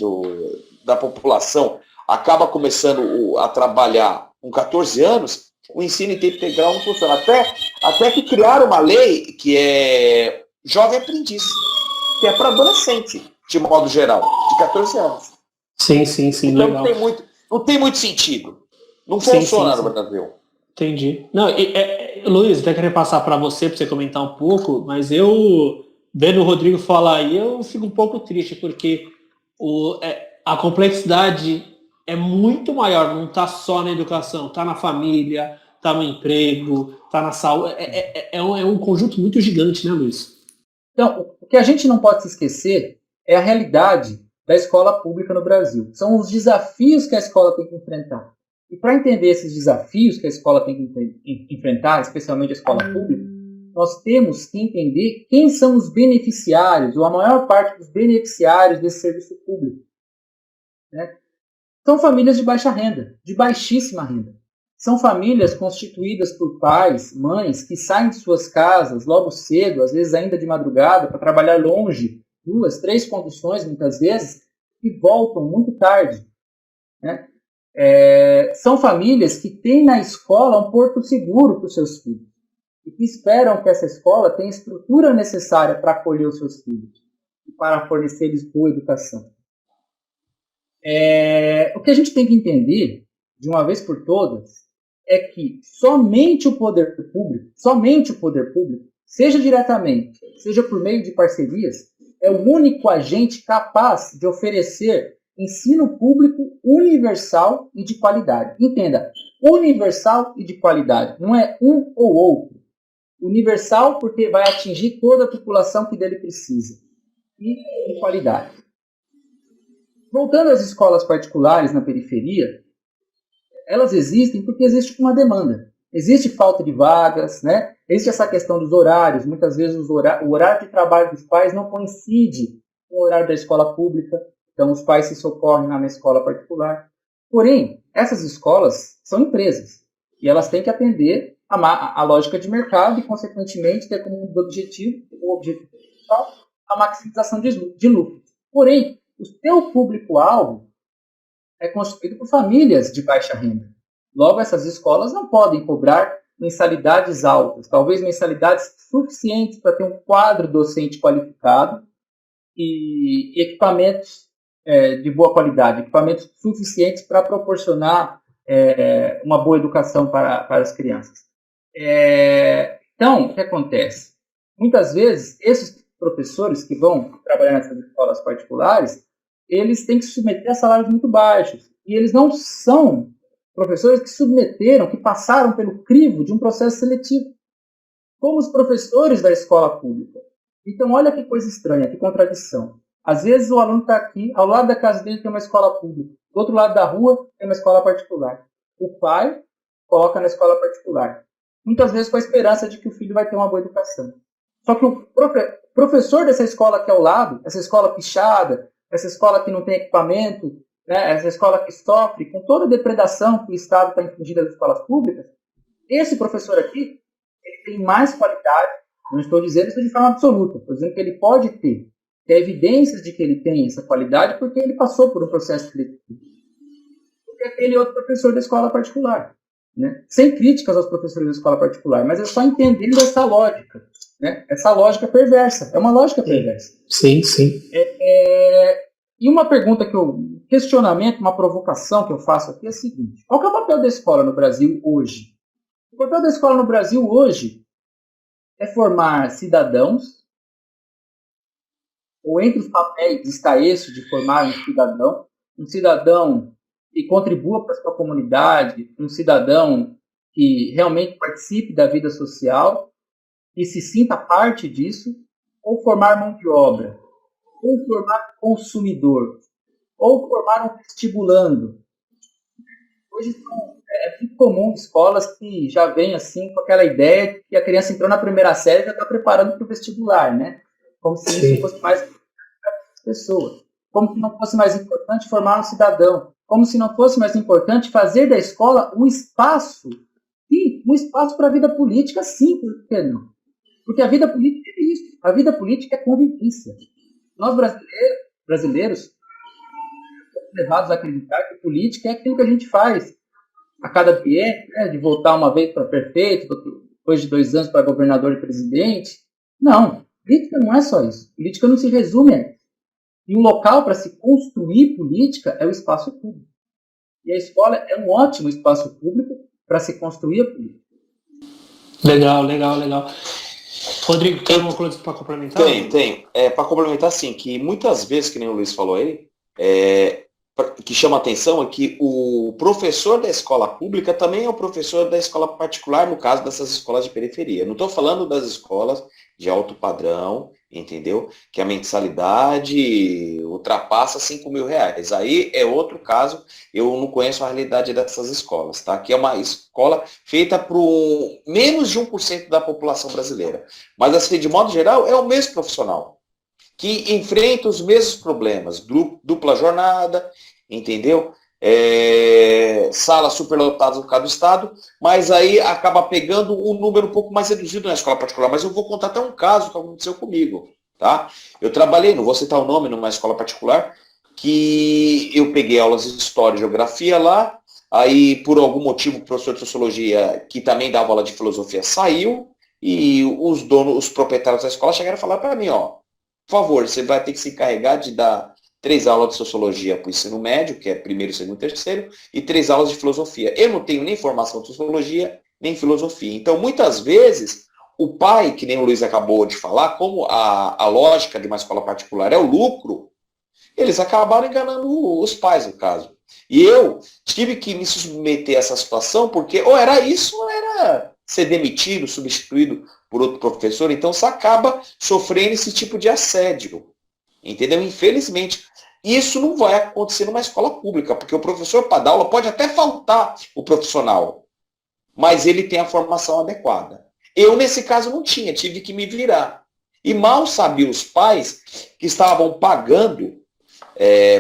da população acaba começando a trabalhar com 14 anos, o ensino em tempo integral não funciona. Até que criaram uma lei que é jovem aprendiz, que é para adolescente, de modo geral, de 14 anos. Sim, então legal. Não tem muito sentido. Não funciona no Brasil. Entendi. Não, Luiz, até queria passar para você comentar um pouco, mas eu, vendo o Rodrigo falar aí, eu fico um pouco triste, porque a complexidade é muito maior, não está só na educação, está na família, está no emprego, está na saúde. É um conjunto muito gigante, né, Luiz? Então, o que a gente não pode se esquecer é a realidade da escola pública no Brasil. São os desafios que a escola tem que enfrentar. E para entender esses desafios que a escola tem que enfrentar, especialmente a escola pública, nós temos que entender quem são os beneficiários, ou a maior parte dos beneficiários desse serviço público. Né? São famílias de baixa renda, de baixíssima renda. São famílias constituídas por pais, mães, que saem de suas casas logo cedo, às vezes ainda de madrugada, para trabalhar longe, 2, 3 condições muitas vezes, e voltam muito tarde. Né? São famílias que têm na escola um porto seguro para os seus filhos e que esperam que essa escola tenha a estrutura necessária para acolher os seus filhos. para fornecer-lhes boa educação. O que a gente tem que entender, de uma vez por todas, é que somente o poder público, seja diretamente, seja por meio de parcerias, é o único agente capaz de oferecer ensino público universal e de qualidade. Entenda, universal e de qualidade, não é um ou outro. Universal porque vai atingir toda a população que dele precisa. E de qualidade. Voltando às escolas particulares na periferia, elas existem porque existe uma demanda. Existe falta de vagas, né? Existe essa questão dos horários. Muitas vezes o horário de trabalho dos pais não coincide com o horário da escola pública. Então os pais se socorrem na escola particular. Porém, essas escolas são empresas. E elas têm que atender a lógica de mercado e, consequentemente, ter como objetivo principal a maximização de lucro. Porém, o seu público-alvo é constituído por famílias de baixa renda. Logo, essas escolas não podem cobrar mensalidades altas, talvez mensalidades suficientes para ter um quadro docente qualificado e equipamentos de boa qualidade, equipamentos suficientes para proporcionar uma boa educação para as crianças. Então, o que acontece? Muitas vezes, esses professores que vão trabalhar nessas escolas particulares, eles têm que se submeter a salários muito baixos. E eles não são professores que submeteram, que passaram pelo crivo de um processo seletivo, como os professores da escola pública. Então, olha que coisa estranha, que contradição. Às vezes o aluno está aqui, ao lado da casa dele tem uma escola pública, do outro lado da rua tem uma escola particular. O pai coloca na escola particular, muitas vezes com a esperança de que o filho vai ter uma boa educação. Só que o professor dessa escola aqui ao lado, essa escola pichada, essa escola que não tem equipamento, né, essa escola que sofre com toda a depredação que o Estado está infligindo às escolas públicas, esse professor aqui, ele tem mais qualidade, não estou dizendo isso de forma absoluta, estou dizendo que ele pode ter evidências de que ele tem essa qualidade porque ele passou por um processo seletivo. Porque aquele outro professor da escola particular. Né? Sem críticas aos professores da escola particular, mas é só entendendo essa lógica. Né? Essa lógica perversa. É uma lógica perversa. Sim, sim. E uma pergunta questionamento, uma provocação que eu faço aqui é a seguinte: qual que é o papel da escola no Brasil hoje? O papel da escola no Brasil hoje é formar cidadãos, ou entre os papéis está esse de formar um cidadão que contribua para a sua comunidade, um cidadão que realmente participe da vida social e se sinta parte disso, ou formar mão de obra, ou formar consumidor, ou formar um vestibulando. Hoje é muito comum escolas que já vêm assim com aquela ideia de que a criança entrou na primeira série e já está preparando para o vestibular, né? Como se isso fosse mais importante para as pessoas. Como se não fosse mais importante formar um cidadão. Como se não fosse mais importante fazer da escola um espaço, sim, um espaço para a vida política, sim, por que não? Porque a vida política é isso. A vida política é convivência. Nós brasileiros somos levados a acreditar que política é aquilo que a gente faz a cada biênio, né, de voltar uma vez para prefeito, depois de 2 anos para governador e presidente. Não, política não é só isso. Política não se resume a isso. E o local para se construir política é o espaço público. E a escola é um ótimo espaço público para se construir a política. Legal. Rodrigo, tem alguma coisa para complementar? Tenho. Para complementar, sim, que muitas vezes, que nem o Luiz falou aí, que chama atenção é que o professor da escola pública também é o professor da escola particular, no caso dessas escolas de periferia. Não estou falando das escolas de alto padrão, entendeu? Que a mensalidade ultrapassa R$5.000. Aí é outro caso, eu não conheço a realidade dessas escolas, tá? Que é uma escola feita por menos de 1% da população brasileira. Mas, assim, de modo geral, é o mesmo profissional, que enfrenta os mesmos problemas, dupla jornada, entendeu? Salas superlotadas no caso do Estado, mas aí acaba pegando um número um pouco mais reduzido na escola particular. Mas eu vou contar até um caso que aconteceu comigo, tá? Eu trabalhei, não vou citar o nome, numa escola particular, que eu peguei aulas de História e Geografia lá, aí por algum motivo o professor de Sociologia, que também dava aula de Filosofia, saiu, e os proprietários da escola chegaram a falar para mim, ó, favor, você vai ter que se encarregar de dar 3 aulas de sociologia para o ensino médio, que é primeiro, segundo e terceiro, e 3 aulas de filosofia. Eu não tenho nem formação de sociologia, nem filosofia. Então, muitas vezes, o pai, que nem o Luiz acabou de falar, como a lógica de uma escola particular é o lucro, eles acabaram enganando os pais, no caso. E eu tive que me submeter a essa situação, porque ou era isso, ou era ser demitido, substituído por outro professor. Então, você acaba sofrendo esse tipo de assédio. Entendeu? Infelizmente. Isso não vai acontecer numa escola pública, porque o professor, para dar aula, pode até faltar o profissional, mas ele tem a formação adequada. Eu, nesse caso, não tinha, tive que me virar. E mal sabiam os pais que estavam pagando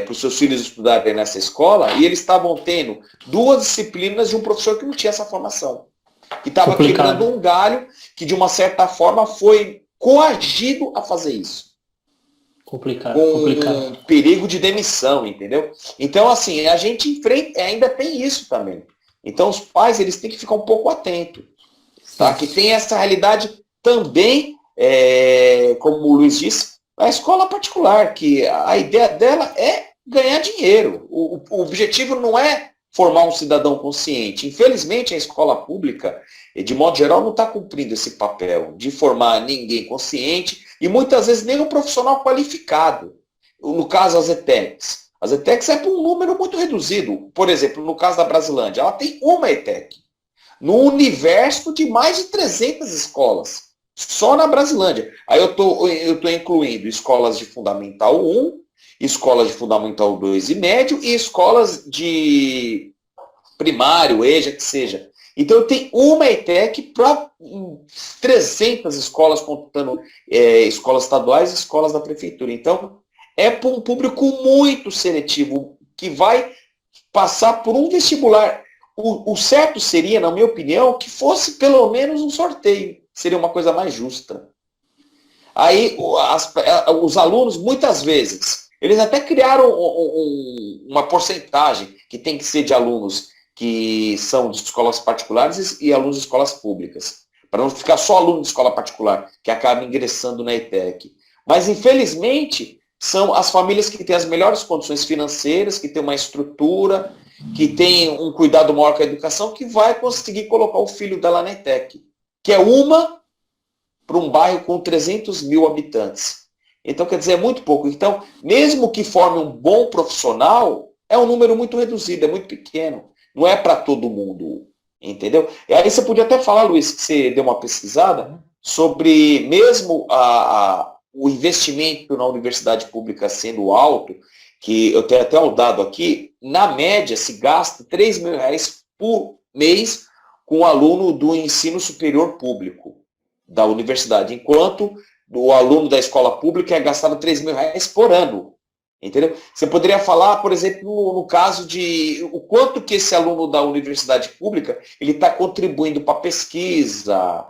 para os seus filhos estudarem nessa escola, e eles estavam tendo 2 disciplinas de um professor que não tinha essa formação. Que estava quebrando um galho, que de uma certa forma foi coagido a fazer isso. Complicado. Com perigo de demissão, entendeu? Então, assim, a gente enfrenta, ainda tem isso também. Então, os pais, eles têm que ficar um pouco atentos. Tá? Que tem essa realidade também, como o Luiz disse, a escola particular, que a ideia dela é ganhar dinheiro. O objetivo não é formar um cidadão consciente. Infelizmente, a escola pública, de modo geral, não está cumprindo esse papel de formar ninguém consciente e muitas vezes nem um profissional qualificado. No caso, as ETECs. As ETECs é para um número muito reduzido. Por exemplo, no caso da Brasilândia, ela tem uma ETEC. No universo de mais de 300 escolas. Só na Brasilândia. Aí eu tô incluindo escolas de Fundamental 1, escolas de Fundamental 2 e médio e escolas de primário, EJA, que seja. Então, tem uma ETEC para 300 escolas, contando escolas estaduais e escolas da prefeitura. Então, é para um público muito seletivo, que vai passar por um vestibular. O certo seria, na minha opinião, que fosse pelo menos um sorteio. Seria uma coisa mais justa. Aí, os alunos, muitas vezes, eles até criaram uma porcentagem que tem que ser de alunos que são de escolas particulares e alunos de escolas públicas, para não ficar só aluno de escola particular, que acaba ingressando na ETEC. Mas, infelizmente, são as famílias que têm as melhores condições financeiras, que têm uma estrutura, que têm um cuidado maior com a educação, que vai conseguir colocar o filho dela na ETEC, que é uma para um bairro com 300 mil habitantes. Então, quer dizer, é muito pouco. Então, mesmo que forme um bom profissional, é um número muito reduzido, é muito pequeno. Não é para todo mundo, entendeu? E aí você podia até falar, Luiz, que você deu uma pesquisada sobre mesmo o investimento na universidade pública sendo alto, que eu tenho até o dado aqui, na média se gasta R$3.000 por mês com o aluno do ensino superior público da universidade, enquanto o aluno da escola pública é gastado R$3.000 por ano. Entendeu? Você poderia falar, por exemplo, no caso de o quanto que esse aluno da universidade pública ele está contribuindo para a pesquisa,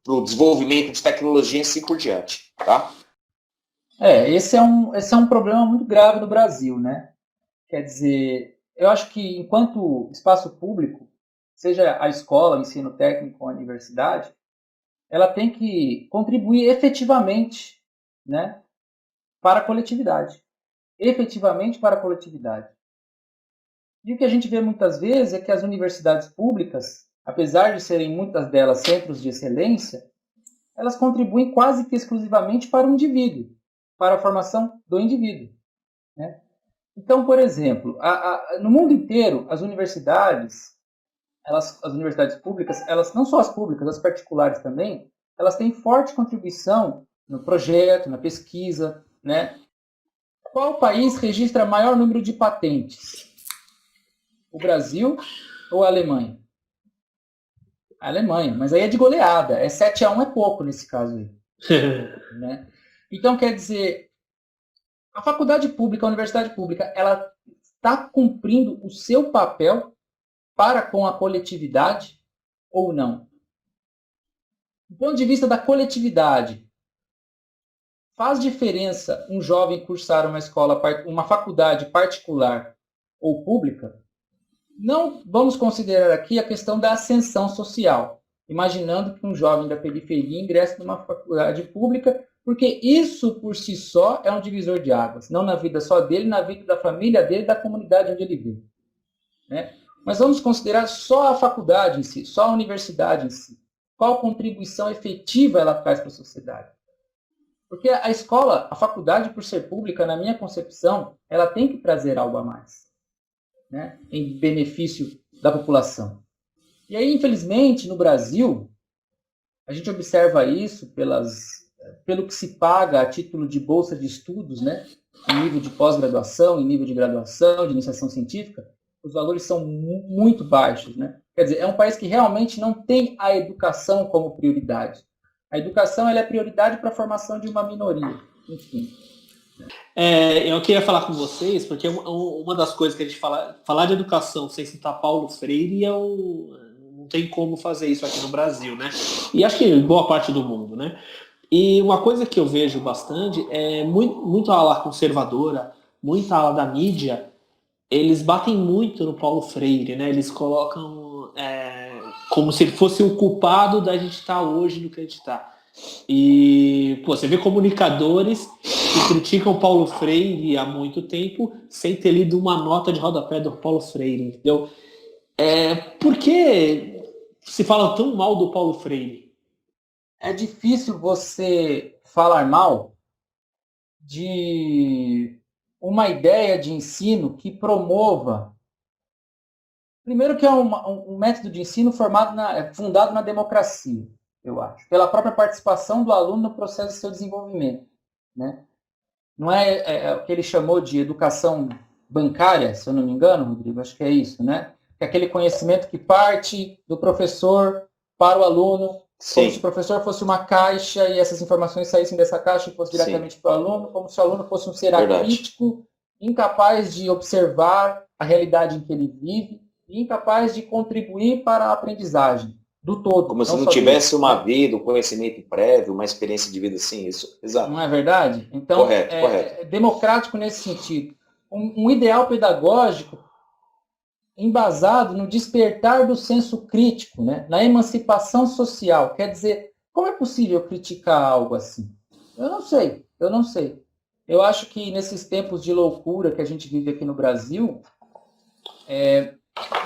para o desenvolvimento de tecnologia e assim por diante. Tá? Esse é um problema muito grave no Brasil, né? Quer dizer, eu acho que enquanto espaço público, seja a escola, o ensino técnico ou a universidade, ela tem que contribuir efetivamente, né, para a coletividade. Efetivamente para a coletividade. E o que a gente vê muitas vezes é que as universidades públicas, apesar de serem muitas delas centros de excelência, elas contribuem quase que exclusivamente para o indivíduo, para a formação do indivíduo. Né? Então, por exemplo, no mundo inteiro, as universidades públicas, elas não só as públicas, as particulares também, elas têm forte contribuição no projeto, na pesquisa, né? Qual país registra maior número de patentes? O Brasil ou a Alemanha? A Alemanha, mas aí é de goleada, 7-1 é pouco nesse caso aí. Né? Então, quer dizer, a faculdade pública, a universidade pública, ela está cumprindo o seu papel para com a coletividade ou não? Do ponto de vista da coletividade, faz diferença um jovem cursar uma faculdade particular ou pública? Não vamos considerar aqui a questão da ascensão social, imaginando que um jovem da periferia ingresse numa faculdade pública Porque isso, por si só, é um divisor de águas. Não na vida só dele, na vida da família dele, da comunidade onde ele vive. Né? Mas vamos considerar só a faculdade em si, só a universidade em si. Qual contribuição efetiva ela traz para a sociedade? Porque a escola, a faculdade, por ser pública, na minha concepção, ela tem que trazer algo a mais, né? Em benefício da população. E aí, infelizmente, no Brasil, a gente observa isso pelo que se paga a título de bolsa de estudos, né? Em nível de pós-graduação, em nível de graduação, de iniciação científica, os valores são muito baixos, né? Quer dizer, é um país que realmente não tem a educação como prioridade. A educação ela é prioridade para a formação de uma minoria, enfim. Eu queria falar com vocês, porque uma das coisas que a gente falar de educação sem citar Paulo Freire, não tem como fazer isso aqui no Brasil, né? E acho que em boa parte do mundo, né? E uma coisa que eu vejo bastante é muito a ala conservadora, muita ala da mídia, eles batem muito no Paulo Freire, né? Eles colocam como se ele fosse o culpado da gente estar hoje no que a gente está. E você vê comunicadores que criticam Paulo Freire há muito tempo sem ter lido uma nota de rodapé do Paulo Freire, entendeu? Por que se fala tão mal do Paulo Freire? É difícil você falar mal de uma ideia de ensino que promova. Primeiro que é um método de ensino fundado na democracia, eu acho, pela própria participação do aluno no processo de seu desenvolvimento, né? Não é o que ele chamou de educação bancária, se eu não me engano, Rodrigo, acho que é isso, né? É aquele conhecimento que parte do professor para o aluno, Sim. como se o professor fosse uma caixa e essas informações saíssem dessa caixa e fossem diretamente para o aluno, como se o aluno fosse um ser acrítico, incapaz de observar a realidade em que ele vive, e incapaz de contribuir para a aprendizagem do todo. Como se não tivesse uma vida, um conhecimento prévio, uma experiência de vida assim, isso, exato. Não é verdade? Então, correto. É democrático nesse sentido. Um ideal pedagógico embasado no despertar do senso crítico, né? Na emancipação social. Quer dizer, como é possível criticar algo assim? Eu não sei. Eu acho que nesses tempos de loucura que a gente vive aqui no Brasil,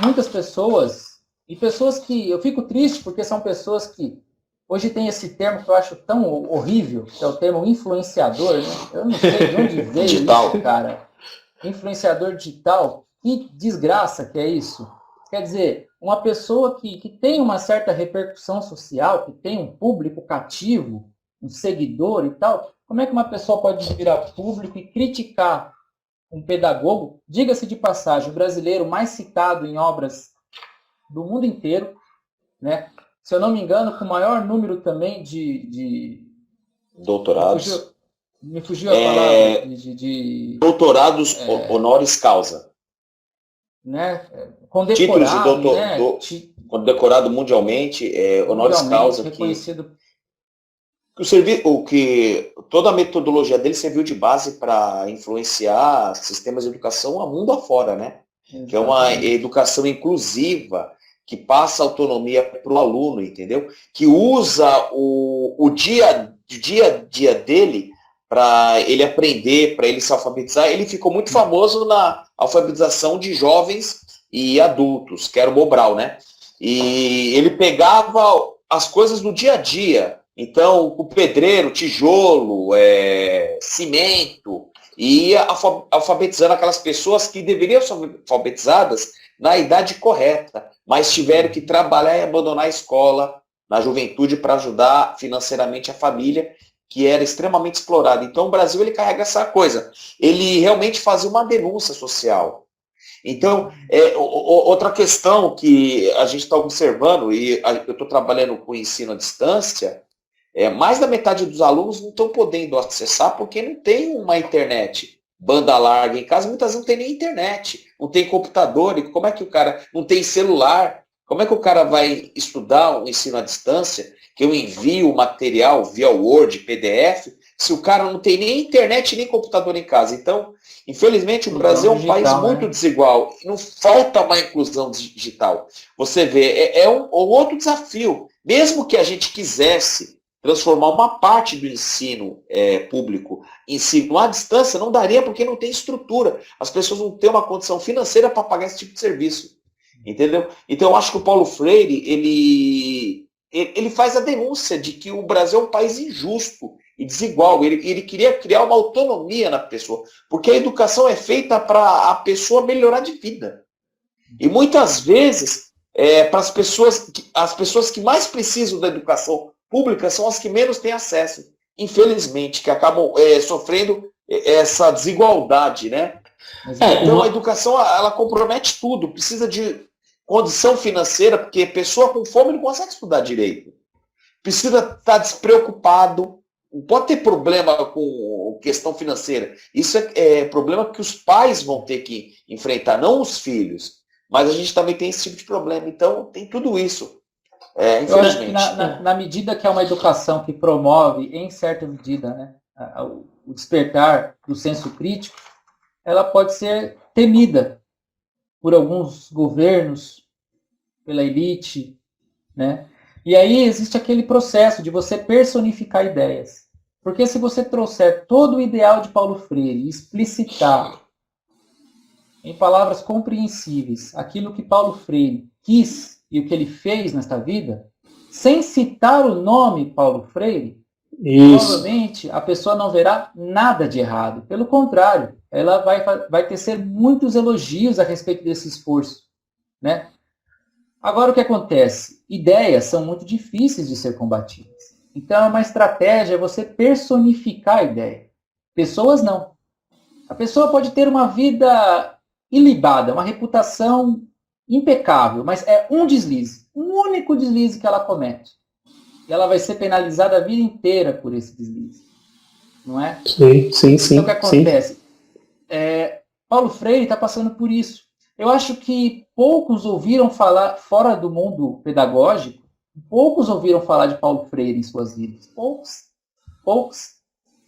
muitas pessoas, e pessoas que eu fico triste porque são pessoas que hoje tem esse termo que eu acho tão horrível, que é o termo influenciador, né? Eu não sei de onde veio digital. Isso, cara. Influenciador digital, que desgraça que é isso. Quer dizer, uma pessoa que tem uma certa repercussão social, que tem um público cativo, um seguidor e tal, como é que uma pessoa pode virar público e criticar um pedagogo, diga-se de passagem, o brasileiro mais citado em obras do mundo inteiro, né? Se eu não me engano, com o maior número também de doutorados. Me fugiu a palavra de doutorados honoris causa. Né? Condecorado, condecorado mundialmente, honoris causa. Reconhecido. Que toda a metodologia dele serviu de base para influenciar sistemas de educação a mundo afora, né? Exatamente. Que é uma educação inclusiva, que passa autonomia para o aluno, entendeu? Que usa o dia a dia dele para ele aprender, para ele se alfabetizar. Ele ficou muito famoso na alfabetização de jovens e adultos, que era o Mobral, né? E ele pegava as coisas do dia a dia. Então, o pedreiro, tijolo, cimento, e ia alfabetizando aquelas pessoas que deveriam ser alfabetizadas na idade correta, mas tiveram que trabalhar e abandonar a escola na juventude para ajudar financeiramente a família, que era extremamente explorada. Então, o Brasil ele carrega essa coisa. Ele realmente fazia uma denúncia social. Então, outra questão que a gente está observando, e eu estou trabalhando com ensino à distância, mais da metade dos alunos não estão podendo acessar porque não tem uma internet banda larga em casa, muitas vezes não tem nem internet, não tem computador, e como é que o cara não tem celular? Como é que o cara vai estudar o ensino à distância, que eu envio o material via Word, PDF, se o cara não tem nem internet nem computador em casa? Então, infelizmente, o Brasil é um país muito desigual, não falta uma inclusão digital. Você vê, um outro desafio, mesmo que a gente quisesse transformar uma parte do ensino público em ensino à distância, não daria porque não tem estrutura. As pessoas não têm uma condição financeira para pagar esse tipo de serviço. Entendeu? Então eu acho que o Paulo Freire, ele faz a denúncia de que o Brasil é um país injusto e desigual. Ele queria criar uma autonomia na pessoa, porque a educação é feita para a pessoa melhorar de vida. E muitas vezes, para as pessoas que mais precisam da educação pública são as que menos têm acesso, infelizmente, que acabam sofrendo essa desigualdade, né? Então a educação, ela compromete tudo, precisa de condição financeira, porque pessoa com fome não consegue estudar direito. Precisa estar despreocupado, não pode ter problema com questão financeira. Isso é problema que os pais vão ter que enfrentar, não os filhos. Mas a gente também tem esse tipo de problema. Então, tem tudo isso, infelizmente. Na medida que é uma educação que promove, em certa medida, né, o despertar do senso crítico, ela pode ser temida por alguns governos, pela elite, né? E aí existe aquele processo de você personificar ideias. Porque se você trouxer todo o ideal de Paulo Freire e explicitar em palavras compreensíveis aquilo que Paulo Freire quis e o que ele fez nesta vida, sem citar o nome Paulo Freire, provavelmente a pessoa não verá nada de errado. Pelo contrário, ela vai tecer muitos elogios a respeito desse esforço, né? Agora, o que acontece? Ideias são muito difíceis de ser combatidas. Então, uma estratégia é você personificar a ideia. Pessoas não. A pessoa pode ter uma vida ilibada, uma reputação impecável, mas é um deslize, um único deslize que ela comete. E ela vai ser penalizada a vida inteira por esse deslize. Não é? Sim. Então, o que acontece? Paulo Freire está passando por isso. Eu acho que poucos ouviram falar, fora do mundo pedagógico, poucos ouviram falar de Paulo Freire em suas vidas. Poucos.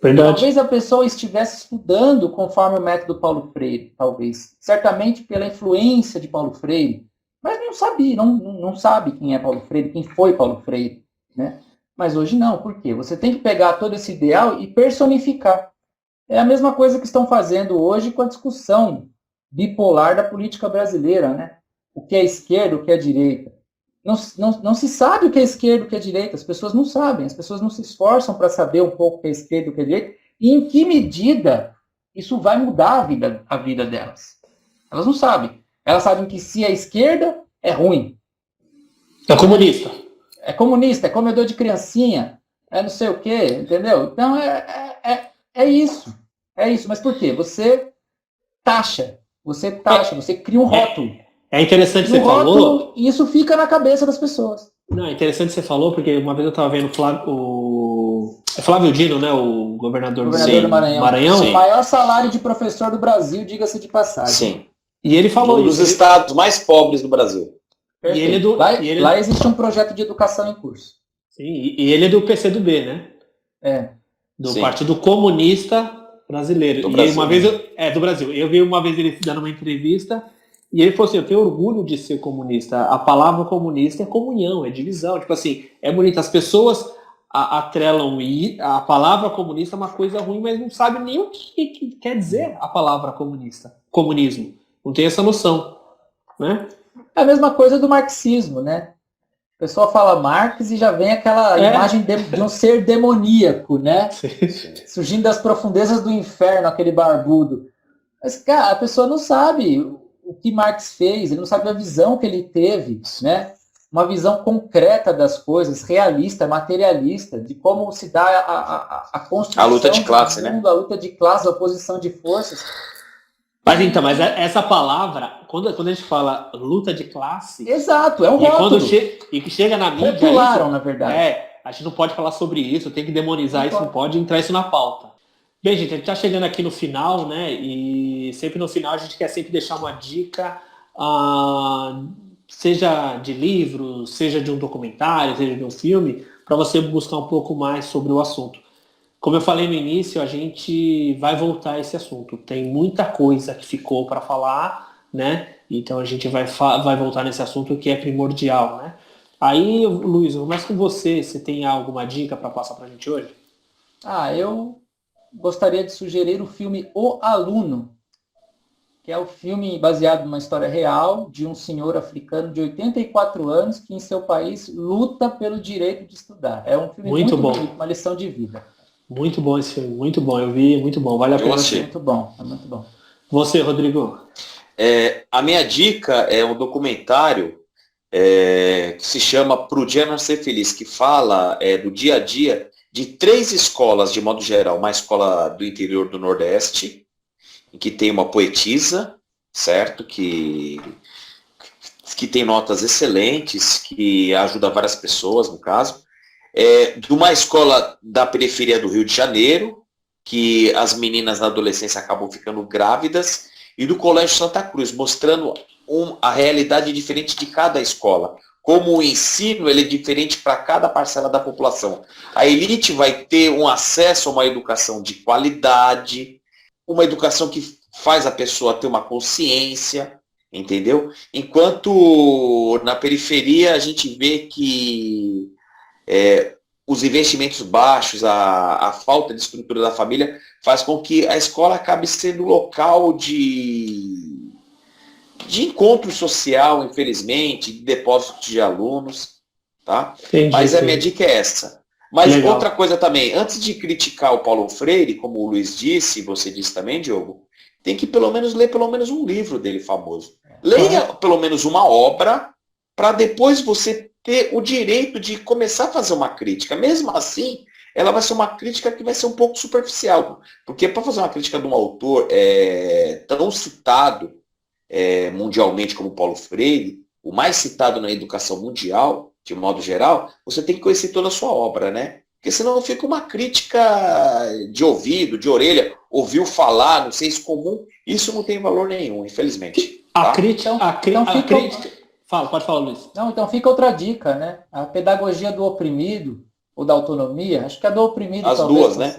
Verdade. Talvez a pessoa estivesse estudando conforme o método Paulo Freire, talvez. Certamente pela influência de Paulo Freire. Mas não sabia, não sabe quem é Paulo Freire, quem foi Paulo Freire. Né? Mas hoje não. Por quê? Você tem que pegar todo esse ideal e personificar. É a mesma coisa que estão fazendo hoje com a discussão bipolar da política brasileira, né? O que é esquerda, o que é direita. Não se sabe o que é esquerda, o que é direita. As pessoas não sabem, as pessoas não se esforçam para saber um pouco o que é esquerda, o que é direita, e em que medida isso vai mudar a vida delas. Elas não sabem. Elas sabem que se é esquerda, é ruim. É comunista. É comunista, é comedor de criancinha, é não sei o quê, entendeu? Então é isso. É isso. Mas por quê? Você taxa, você cria um rótulo. É interessante que você falou. E isso fica na cabeça das pessoas. Não, é interessante que você falou, porque uma vez eu estava vendo Flávio Dino, né? O governador do Maranhão. O maior salário de professor do Brasil, diga-se de passagem. Sim. E ele falou um dos estados mais pobres do Brasil. E ele lá existe um projeto de educação em curso. Sim, e ele é do PCdoB, né? Do Sim. Partido Comunista Brasileiro. Do Brasil. Uma vez do Brasil. Eu vi uma vez ele dando uma entrevista e ele falou assim: eu tenho orgulho de ser comunista. A palavra comunista é comunhão, é divisão. Tipo assim, é bonito. As pessoas atrelam a palavra comunista é uma coisa ruim, mas não sabem nem o que quer dizer a palavra comunista. Comunismo. Não tem essa noção, né? É a mesma coisa do marxismo, né? A pessoa fala Marx e já vem aquela imagem de um ser demoníaco, né? Surgindo das profundezas do inferno, aquele barbudo. Mas, cara, a pessoa não sabe o que Marx fez, ele não sabe a visão que ele teve, né? Uma visão concreta das coisas, realista, materialista, de como se dá a construção a luta de classe, do mundo, né? A luta de classe, a oposição de forças. Mas essa palavra, quando a gente fala luta de classe... Exato, é um rótulo. E que chega na mídia... Popularam, na verdade. A gente não pode falar sobre isso, tem que demonizar isso, não pode entrar isso na pauta. Bem, gente, a gente está chegando aqui no final, né? E sempre no final a gente quer sempre deixar uma dica, seja de livro, seja de um documentário, seja de um filme, para você buscar um pouco mais sobre o assunto. Como eu falei no início, a gente vai voltar a esse assunto. Tem muita coisa que ficou para falar, né? Então a gente vai voltar nesse assunto que é primordial, né? Aí, Luiz, eu começo com você. Você tem alguma dica para passar para a gente hoje? Eu gostaria de sugerir o filme O Aluno, que é o filme baseado numa história real de um senhor africano de 84 anos que em seu país luta pelo direito de estudar. É um filme Muito muito bom. bonito, uma lição de vida. Muito bom esse filme, muito bom. Eu vi, muito bom. Vale a pena assistir. Muito bom, é muito bom. Você, Rodrigo? A minha dica é um documentário que se chama Pro Dia Nascer Feliz, que fala do dia a dia de 3 escolas, de modo geral. Uma escola do interior do Nordeste, em que tem uma poetisa, certo? Que tem notas excelentes, que ajuda várias pessoas, no caso. De uma escola da periferia do Rio de Janeiro, que as meninas na adolescência acabam ficando grávidas, e do Colégio Santa Cruz, mostrando a realidade diferente de cada escola. Como o ensino ele é diferente para cada parcela da população. A elite vai ter um acesso a uma educação de qualidade, uma educação que faz a pessoa ter uma consciência, entendeu? Enquanto na periferia a gente vê que os investimentos baixos, a falta de estrutura da família faz com que a escola acabe sendo local de encontro social, infelizmente, de depósito de alunos, tá? Entendi, Mas a minha dica é essa. Mas Legal. outra coisa também, antes de criticar o Paulo Freire, como o Luiz disse, e você disse também, Diogo, tem que ler pelo menos um livro dele famoso. Leia pelo menos uma obra, para depois você ter o direito de começar a fazer uma crítica. Mesmo assim, ela vai ser uma crítica que vai ser um pouco superficial. Porque para fazer uma crítica de um autor tão citado mundialmente como Paulo Freire, o mais citado na educação mundial, de modo geral, você tem que conhecer toda a sua obra, né? Porque senão fica uma crítica de ouvido, de orelha, ouviu falar, não sei se comum, isso não tem valor nenhum, infelizmente. A tá? crítica... Pode falar, Luiz. Então fica outra dica, né? A pedagogia do oprimido, ou da autonomia, acho que a do oprimido As talvez duas, né?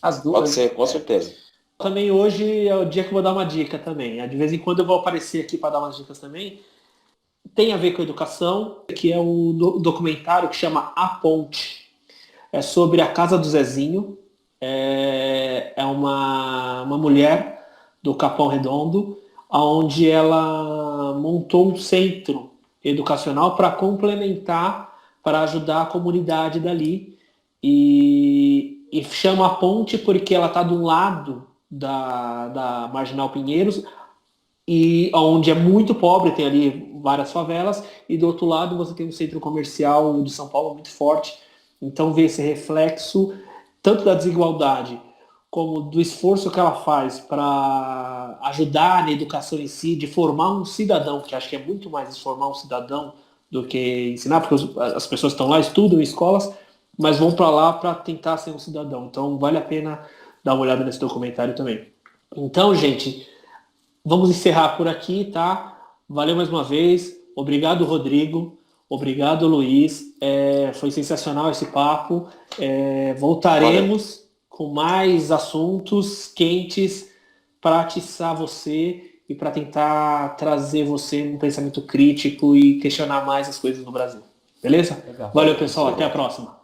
As duas. Pode ser, com certeza. Também hoje é o dia que eu vou dar uma dica também. De vez em quando eu vou aparecer aqui para dar umas dicas também. Tem a ver com educação, que é um documentário que chama A Ponte. É sobre a casa do Zezinho. É uma mulher do Capão Redondo, onde ela montou um centro educacional para complementar, para ajudar a comunidade dali. E chama A Ponte porque ela está do lado da Marginal Pinheiros, e onde é muito pobre, tem ali várias favelas, e do outro lado você tem um centro comercial de São Paulo muito forte. Então vê esse reflexo tanto da desigualdade como do esforço que ela faz para ajudar na educação em si, de formar um cidadão, que acho que é muito mais formar um cidadão do que ensinar, porque as pessoas estão lá, estudam em escolas, mas vão para lá para tentar ser um cidadão. Então vale a pena dar uma olhada nesse documentário também. Então, gente, vamos encerrar por aqui, tá? Valeu mais uma vez. Obrigado, Rodrigo. Obrigado, Luiz. Foi sensacional esse papo. Voltaremos com mais assuntos quentes para atiçar você e para tentar trazer você um pensamento crítico e questionar mais as coisas no Brasil. Beleza? Legal. Valeu, pessoal. Até a próxima.